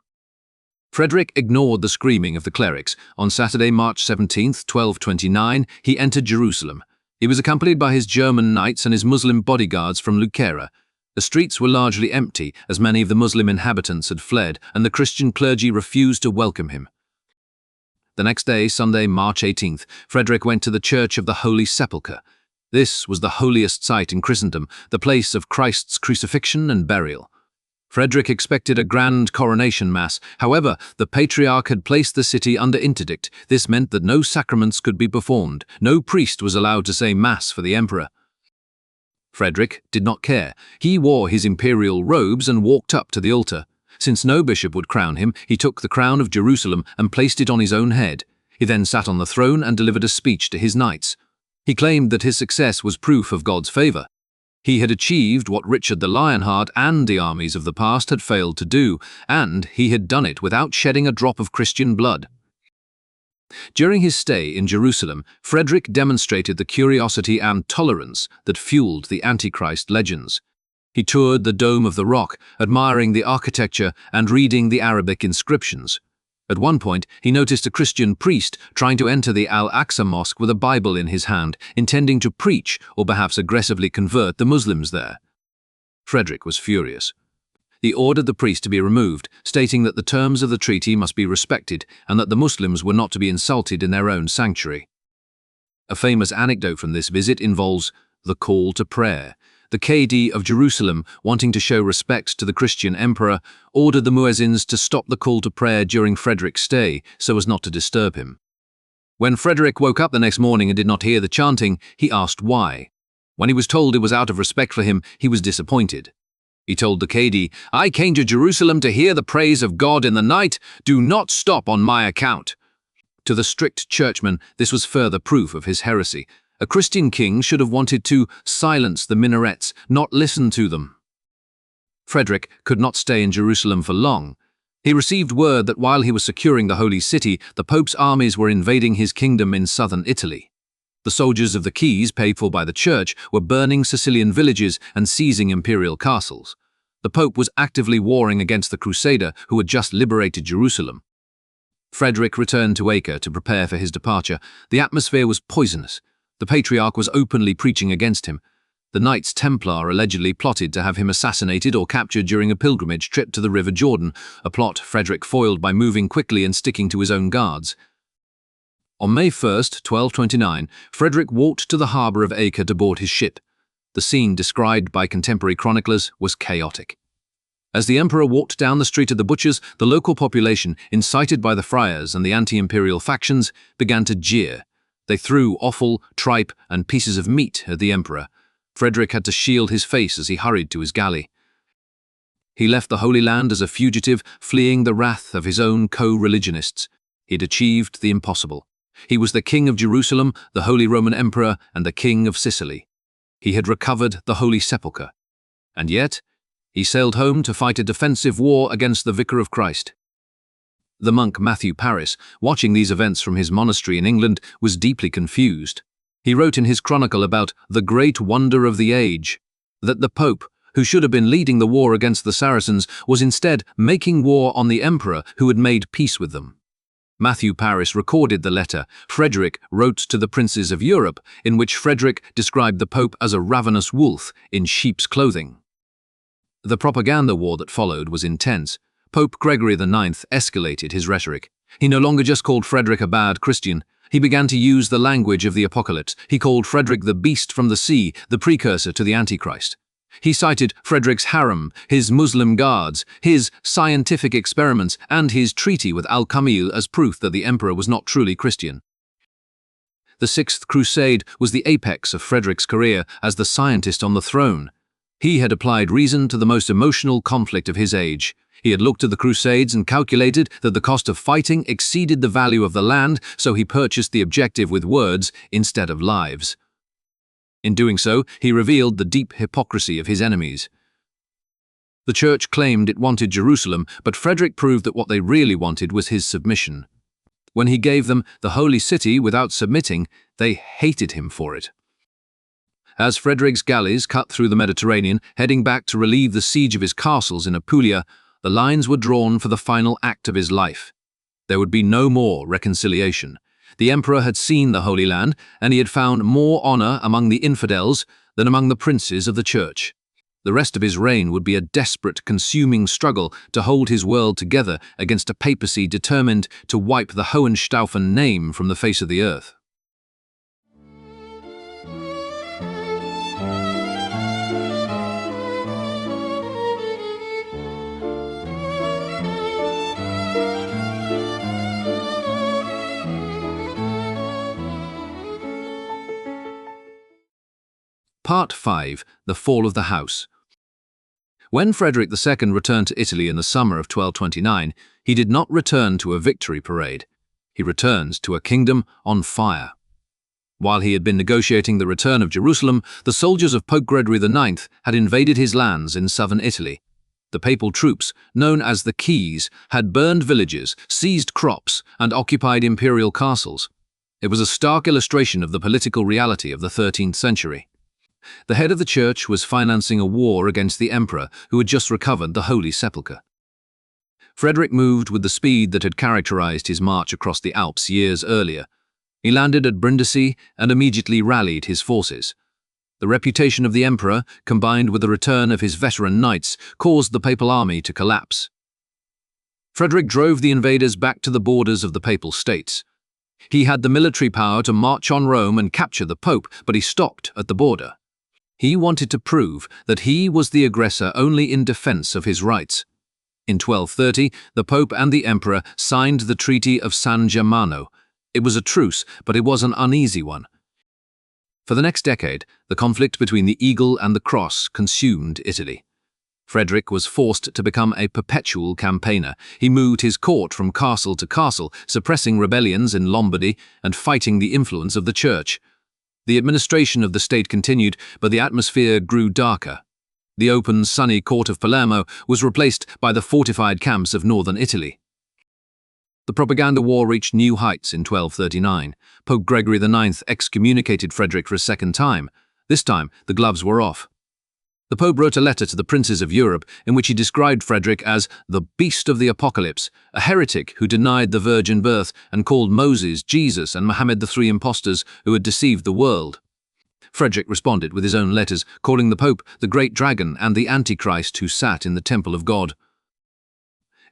Speaker 1: Frederick ignored the screaming of the clerics. On Saturday, March 17, 1229, he entered Jerusalem. He was accompanied by his German knights and his Muslim bodyguards from Lucera. The streets were largely empty, as many of the Muslim inhabitants had fled, and the Christian clergy refused to welcome him. The next day, Sunday, March 18th, Frederick went to the Church of the Holy Sepulchre. This was the holiest site in Christendom, the place of Christ's crucifixion and burial. Frederick expected a grand coronation mass. However, the Patriarch had placed the city under interdict. This meant that no sacraments could be performed. No priest was allowed to say mass for the emperor. Frederick did not care. He wore his imperial robes and walked up to the altar. Since no bishop would crown him, he took the crown of Jerusalem and placed it on his own head. He then sat on the throne and delivered a speech to his knights. He claimed that his success was proof of God's favor. He had achieved what Richard the Lionheart and the armies of the past had failed to do, and he had done it without shedding a drop of Christian blood. During his stay in Jerusalem, Frederick demonstrated the curiosity and tolerance that fueled the Antichrist legends. He toured the Dome of the Rock, admiring the architecture and reading the Arabic inscriptions. At one point, he noticed a Christian priest trying to enter the Al-Aqsa Mosque with a Bible in his hand, intending to preach or perhaps aggressively convert the Muslims there. Frederick was furious. He ordered the priest to be removed, stating that the terms of the treaty must be respected and that the Muslims were not to be insulted in their own sanctuary. A famous anecdote from this visit involves the call to prayer. The Cadi of Jerusalem, wanting to show respect to the Christian emperor, ordered the muezzins to stop the call to prayer during Frederick's stay so as not to disturb him. When Frederick woke up the next morning and did not hear the chanting, he asked why. When he was told it was out of respect for him, he was disappointed. He told the Cadi, "I came to Jerusalem to hear the praise of God in the night. Do not stop on my account." To the strict churchman, this was further proof of his heresy. A Christian king should have wanted to silence the minarets, not listen to them. Frederick could not stay in Jerusalem for long. He received word that while he was securing the Holy City, the Pope's armies were invading his kingdom in southern Italy. The soldiers of the Keys, paid for by the Church, were burning Sicilian villages and seizing imperial castles. The Pope was actively warring against the Crusader who had just liberated Jerusalem. Frederick returned to Acre to prepare for his departure. The atmosphere was poisonous. The Patriarch was openly preaching against him. The Knights Templar allegedly plotted to have him assassinated or captured during a pilgrimage trip to the River Jordan, a plot Frederick foiled by moving quickly and sticking to his own guards. On May 1st, 1229, Frederick walked to the harbour of Acre to board his ship. The scene described by contemporary chroniclers was chaotic. As the emperor walked down the street of the butchers, the local population, incited by the friars and the anti-imperial factions, began to jeer. They threw offal, tripe, and pieces of meat at the emperor. Frederick had to shield his face as he hurried to his galley. He left the Holy Land as a fugitive, fleeing the wrath of his own co-religionists. He had achieved the impossible. He was the King of Jerusalem, the Holy Roman Emperor, and the King of Sicily. He had recovered the Holy Sepulchre. And yet, he sailed home to fight a defensive war against the Vicar of Christ. The monk Matthew Paris, watching these events from his monastery in England, was deeply confused. He wrote in his chronicle about the great wonder of the age, that the Pope, who should have been leading the war against the Saracens, was instead making war on the emperor who had made peace with them. Matthew Paris recorded the letter Frederick wrote to the princes of Europe, in which Frederick described the Pope as a ravenous wolf in sheep's clothing. The propaganda war that followed was intense. Pope Gregory IX escalated his rhetoric. He no longer just called Frederick a bad Christian. He began to use the language of the apocalypse. He called Frederick the beast from the sea, the precursor to the Antichrist. He cited Frederick's harem, his Muslim guards, his scientific experiments, and his treaty with Al-Kamil as proof that the emperor was not truly Christian. The Sixth Crusade was the apex of Frederick's career as the scientist on the throne. He had applied reason to the most emotional conflict of his age. He had looked at the Crusades and calculated that the cost of fighting exceeded the value of the land, so he purchased the objective with words instead of lives. In doing so, he revealed the deep hypocrisy of his enemies. The church claimed it wanted Jerusalem, but Frederick proved that what they really wanted was his submission. When he gave them the holy city without submitting, they hated him for it. As Frederick's galleys cut through the Mediterranean, heading back to relieve the siege of his castles in Apulia, the lines were drawn for the final act of his life. There would be no more reconciliation. The emperor had seen the Holy Land, and he had found more honor among the infidels than among the princes of the church. The rest of his reign would be a desperate, consuming struggle to hold his world together against a papacy determined to wipe the Hohenstaufen name from the face of the earth. Part 5. The Fall of the House. When Frederick II returned to Italy in the summer of 1229, he did not return to a victory parade. He returned to a kingdom on fire. While he had been negotiating the return of Jerusalem, the soldiers of Pope Gregory IX had invaded his lands in southern Italy. The papal troops, known as the Keys, had burned villages, seized crops, and occupied imperial castles. It was a stark illustration of the political reality of the 13th century. The head of the church was financing a war against the emperor, who had just recovered the Holy Sepulchre. Frederick moved with the speed that had characterized his march across the Alps years earlier. He landed at Brindisi and immediately rallied his forces. The reputation of the emperor, combined with the return of his veteran knights, caused the papal army to collapse. Frederick drove the invaders back to the borders of the papal states. He had the military power to march on Rome and capture the pope, but he stopped at the border. He wanted to prove that he was the aggressor only in defense of his rights. In 1230, the Pope and the Emperor signed the Treaty of San Germano. It was a truce, but it was an uneasy one. For the next decade, the conflict between the eagle and the cross consumed Italy. Frederick was forced to become a perpetual campaigner. He moved his court from castle to castle, suppressing rebellions in Lombardy and fighting the influence of the church. The administration of the state continued, but the atmosphere grew darker. The open, sunny court of Palermo was replaced by the fortified camps of northern Italy. The propaganda war reached new heights in 1239. Pope Gregory IX excommunicated Frederick for a second time. This time, the gloves were off. The Pope wrote a letter to the princes of Europe in which he described Frederick as the beast of the apocalypse, a heretic who denied the virgin birth and called Moses, Jesus, and Muhammad the three impostors who had deceived the world. Frederick responded with his own letters, calling the Pope the great dragon and the Antichrist who sat in the temple of God.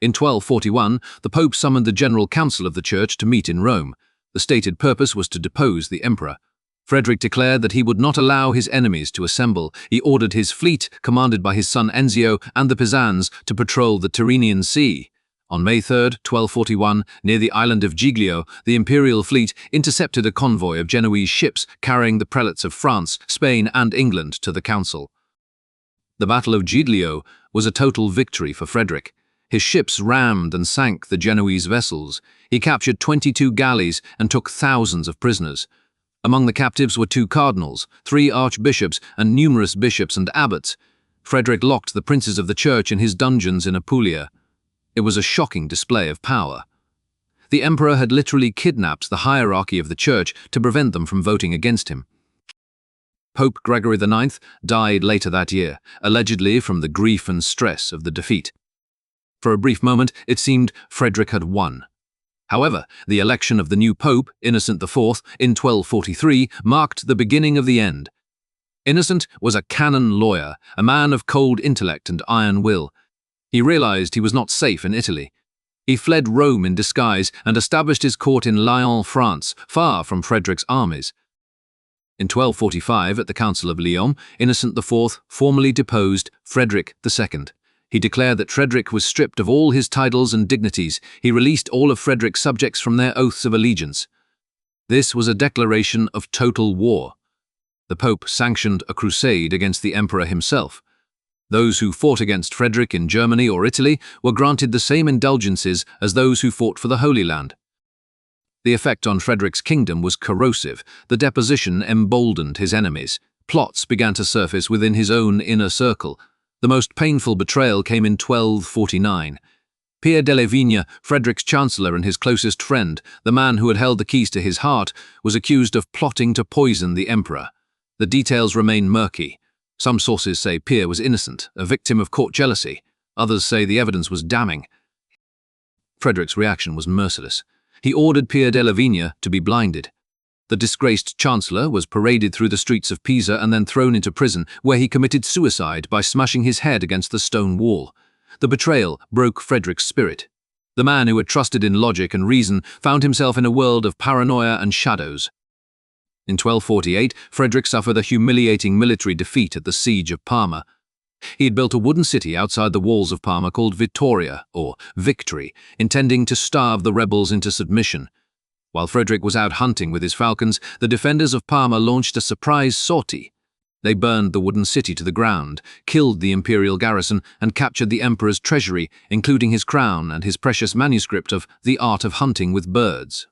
Speaker 1: In 1241, the Pope summoned the General Council of the Church to meet in Rome. The stated purpose was to depose the emperor. Frederick declared that he would not allow his enemies to assemble. He ordered his fleet, commanded by his son Enzio and the Pisans, to patrol the Tyrrhenian Sea. On May 3, 1241, near the island of Giglio, the imperial fleet intercepted a convoy of Genoese ships carrying the prelates of France, Spain, and England to the council. The Battle of Giglio was a total victory for Frederick. His ships rammed and sank the Genoese vessels. He captured 22 galleys and took thousands of prisoners. Among the captives were 2 cardinals, 3 archbishops, and numerous bishops and abbots. Frederick locked the princes of the church in his dungeons in Apulia. It was a shocking display of power. The emperor had literally kidnapped the hierarchy of the church to prevent them from voting against him. Pope Gregory IX died later that year, allegedly from the grief and stress of the defeat. For a brief moment, it seemed Frederick had won. However, the election of the new Pope, Innocent IV, in 1243 marked the beginning of the end. Innocent was a canon lawyer, a man of cold intellect and iron will. He realized he was not safe in Italy. He fled Rome in disguise and established his court in Lyon, France, far from Frederick's armies. In 1245, at the Council of Lyon, Innocent IV formally deposed Frederick II. He declared that Frederick was stripped of all his titles and dignities. He released all of Frederick's subjects from their oaths of allegiance. This was a declaration of total war. The Pope sanctioned a crusade against the Emperor himself. Those who fought against Frederick in Germany or Italy were granted the same indulgences as those who fought for the Holy Land. The effect on Frederick's kingdom was corrosive. The deposition emboldened his enemies. Plots began to surface within his own inner circle. The most painful betrayal came in 1249. Pierre de Levigne, Frederick's chancellor and his closest friend, the man who had held the keys to his heart, was accused of plotting to poison the emperor. The details remain murky. Some sources say Pierre was innocent, a victim of court jealousy. Others say the evidence was damning. Frederick's reaction was merciless. He ordered Pierre de Levigne to be blinded. The disgraced chancellor was paraded through the streets of Pisa and then thrown into prison, where he committed suicide by smashing his head against the stone wall. The betrayal broke Frederick's spirit. The man who had trusted in logic and reason found himself in a world of paranoia and shadows. In 1248, Frederick suffered a humiliating military defeat at the Siege of Parma. He had built a wooden city outside the walls of Parma called Vittoria, or Victory, intending to starve the rebels into submission. While Frederick was out hunting with his falcons, the defenders of Parma launched a surprise sortie. They burned the wooden city to the ground, killed the imperial garrison, and captured the emperor's treasury, including his crown and his precious manuscript of The Art of Hunting with Birds.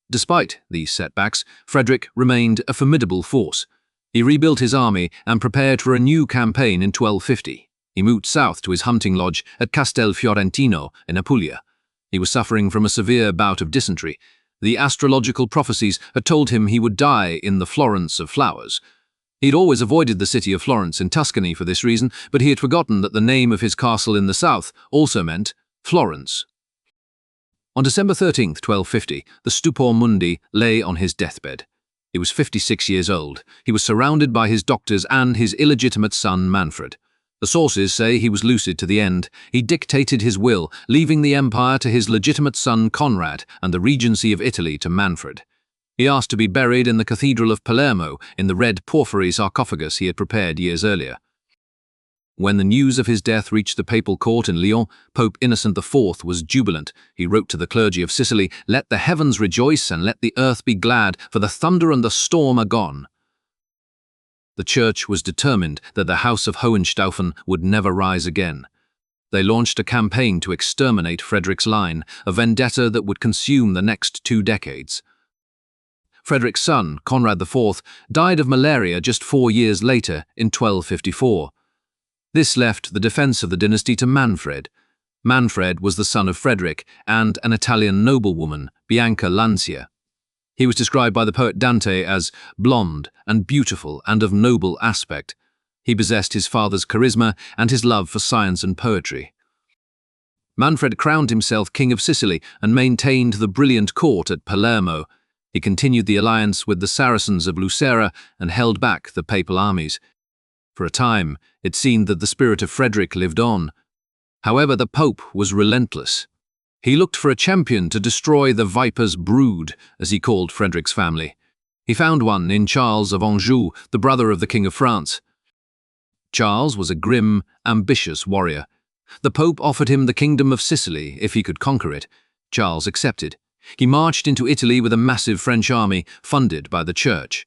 Speaker 1: Despite these setbacks, Frederick remained a formidable force. He rebuilt his army and prepared for a new campaign in 1250. He moved south to his hunting lodge at Castel Fiorentino in Apulia. He was suffering from a severe bout of dysentery. The astrological prophecies had told him he would die in the Florence of flowers. He'd always avoided the city of Florence in Tuscany for this reason, but he had forgotten that the name of his castle in the south also meant Florence. On December 13, 1250, the Stupor Mundi lay on his deathbed. He was 56 years old. He was surrounded by his doctors and his illegitimate son Manfred. The sources say he was lucid to the end. He dictated his will, leaving the empire to his legitimate son Conrad and the regency of Italy to Manfred. He asked to be buried in the Cathedral of Palermo in the red porphyry sarcophagus he had prepared years earlier. When the news of his death reached the papal court in Lyon, Pope Innocent IV was jubilant. He wrote to the clergy of Sicily, "Let the heavens rejoice and let the earth be glad, for the thunder and the storm are gone." The church was determined that the House of Hohenstaufen would never rise again. They launched a campaign to exterminate Frederick's line, a vendetta that would consume the next 2 decades. Frederick's son, Conrad IV, died of malaria just 4 years later in 1254. This left the defense of the dynasty to Manfred. Manfred was the son of Frederick and an Italian noblewoman, Bianca Lancia. He was described by the poet Dante as blonde and beautiful and of noble aspect. He possessed his father's charisma and his love for science and poetry. Manfred crowned himself King of Sicily and maintained the brilliant court at Palermo. He continued the alliance with the Saracens of Lucera and held back the papal armies. For a time, it seemed that the spirit of Frederick lived on. However, the Pope was relentless. He looked for a champion to destroy the viper's brood, as he called Frederick's family. He found one in Charles of Anjou, the brother of the King of France. Charles was a grim, ambitious warrior. The Pope offered him the kingdom of Sicily if he could conquer it. Charles accepted. He marched into Italy with a massive French army funded by the Church.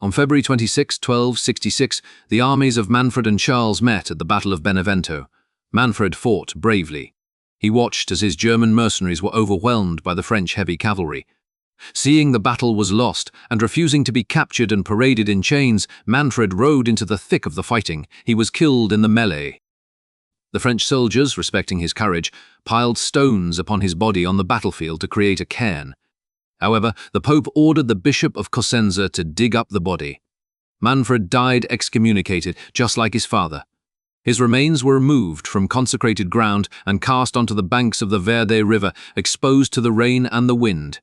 Speaker 1: On February 26, 1266, the armies of Manfred and Charles met at the Battle of Benevento. Manfred fought bravely. He watched as his German mercenaries were overwhelmed by the French heavy cavalry. Seeing the battle was lost and refusing to be captured and paraded in chains, Manfred rode into the thick of the fighting. He was killed in the melee. The French soldiers, respecting his courage, piled stones upon his body on the battlefield to create a cairn. However, the Pope ordered the Bishop of Cosenza to dig up the body. Manfred died excommunicated, just like his father. His remains were removed from consecrated ground and cast onto the banks of the Verde River, exposed to the rain and the wind.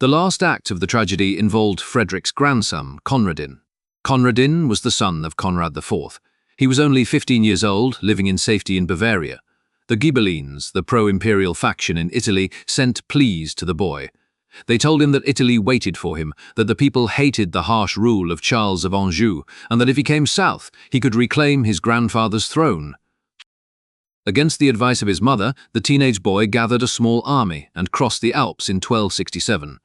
Speaker 1: The last act of the tragedy involved Frederick's grandson, Conradin. Conradin was the son of Conrad IV. He was only 15 years old, living in safety in Bavaria. The Ghibellines, the pro-imperial faction in Italy, sent pleas to the boy. They told him that Italy waited for him, that the people hated the harsh rule of Charles of Anjou, and that if he came south, he could reclaim his grandfather's throne. Against the advice of his mother, the teenage boy gathered a small army and crossed the Alps in 1267.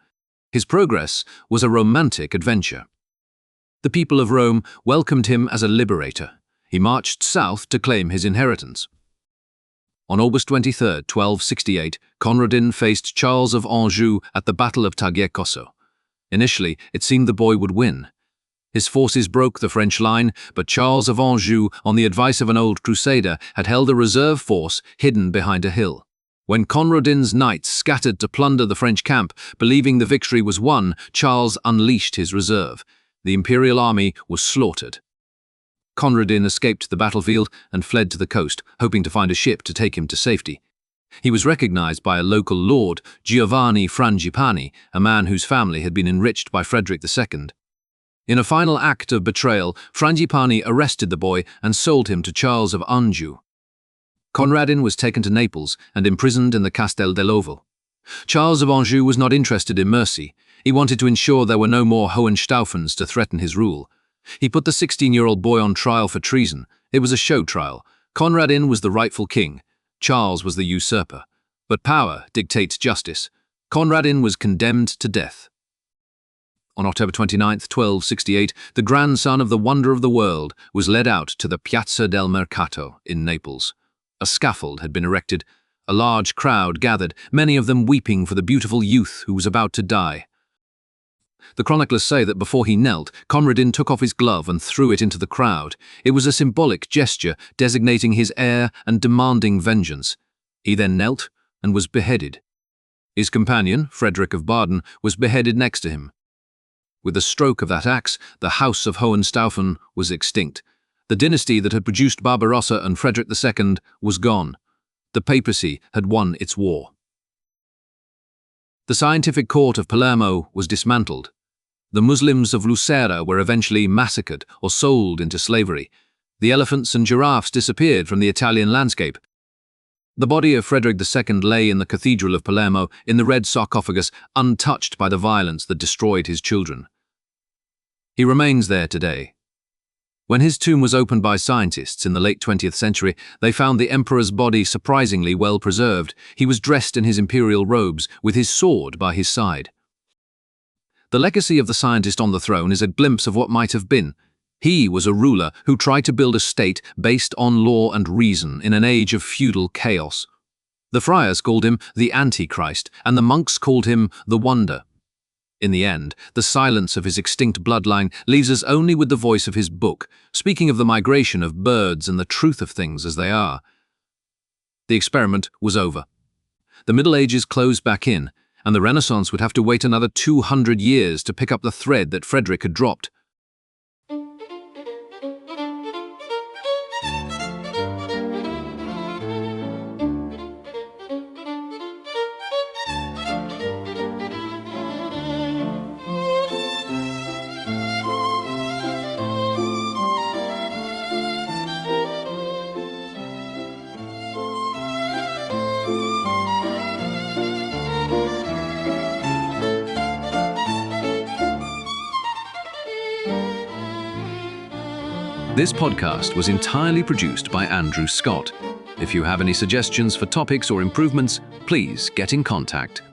Speaker 1: His progress was a romantic adventure. The people of Rome welcomed him as a liberator. He marched south to claim his inheritance. On August 23, 1268, Conradin faced Charles of Anjou at the Battle of Tagliacozzo. Initially, it seemed the boy would win. His forces broke the French line, but Charles of Anjou, on the advice of an old crusader, had held a reserve force hidden behind a hill. When Conradin's knights scattered to plunder the French camp, believing the victory was won, Charles unleashed his reserve. The imperial army was slaughtered. Conradin escaped the battlefield and fled to the coast, hoping to find a ship to take him to safety. He was recognized by a local lord, Giovanni Frangipani, a man whose family had been enriched by Frederick II. In a final act of betrayal, Frangipani arrested the boy and sold him to Charles of Anjou. Conradin was taken to Naples and imprisoned in the Castel dell'Ovo. Charles of Anjou was not interested in mercy. He wanted to ensure there were no more Hohenstaufens to threaten his rule. He put the 16-year-old boy on trial for treason. It was a show trial. Conradin was the rightful king. Charles was the usurper. But power dictates justice. Conradin was condemned to death. On October 29, 1268, the grandson of the wonder of the world was led out to the Piazza del Mercato in Naples. A scaffold had been erected. A large crowd gathered, many of them weeping for the beautiful youth who was about to die. The chroniclers say that before he knelt, Conradin took off his glove and threw it into the crowd. It was a symbolic gesture designating his heir and demanding vengeance. He then knelt and was beheaded. His companion, Frederick of Baden, was beheaded next to him. With the stroke of that axe, the House of Hohenstaufen was extinct. The dynasty that had produced Barbarossa and Frederick II was gone. The papacy had won its war. The scientific court of Palermo was dismantled. The Muslims of Lucera were eventually massacred or sold into slavery. The elephants and giraffes disappeared from the Italian landscape. The body of Frederick II lay in the Cathedral of Palermo in the red sarcophagus, untouched by the violence that destroyed his children. He remains there today. When his tomb was opened by scientists in the late 20th century, they found the emperor's body surprisingly well preserved. He was dressed in his imperial robes, with his sword by his side. The legacy of the scientist on the throne is a glimpse of what might have been. He was a ruler who tried to build a state based on law and reason in an age of feudal chaos. The friars called him the Antichrist, and the monks called him the Wonder. In the end, the silence of his extinct bloodline leaves us only with the voice of his book, speaking of the migration of birds and the truth of things as they are. The experiment was over. The Middle Ages closed back in, and the Renaissance would have to wait another 200 years to pick up the thread that Frederick had dropped. This podcast was entirely produced by Andrew Scott. If you have any suggestions for topics or improvements, please get in contact.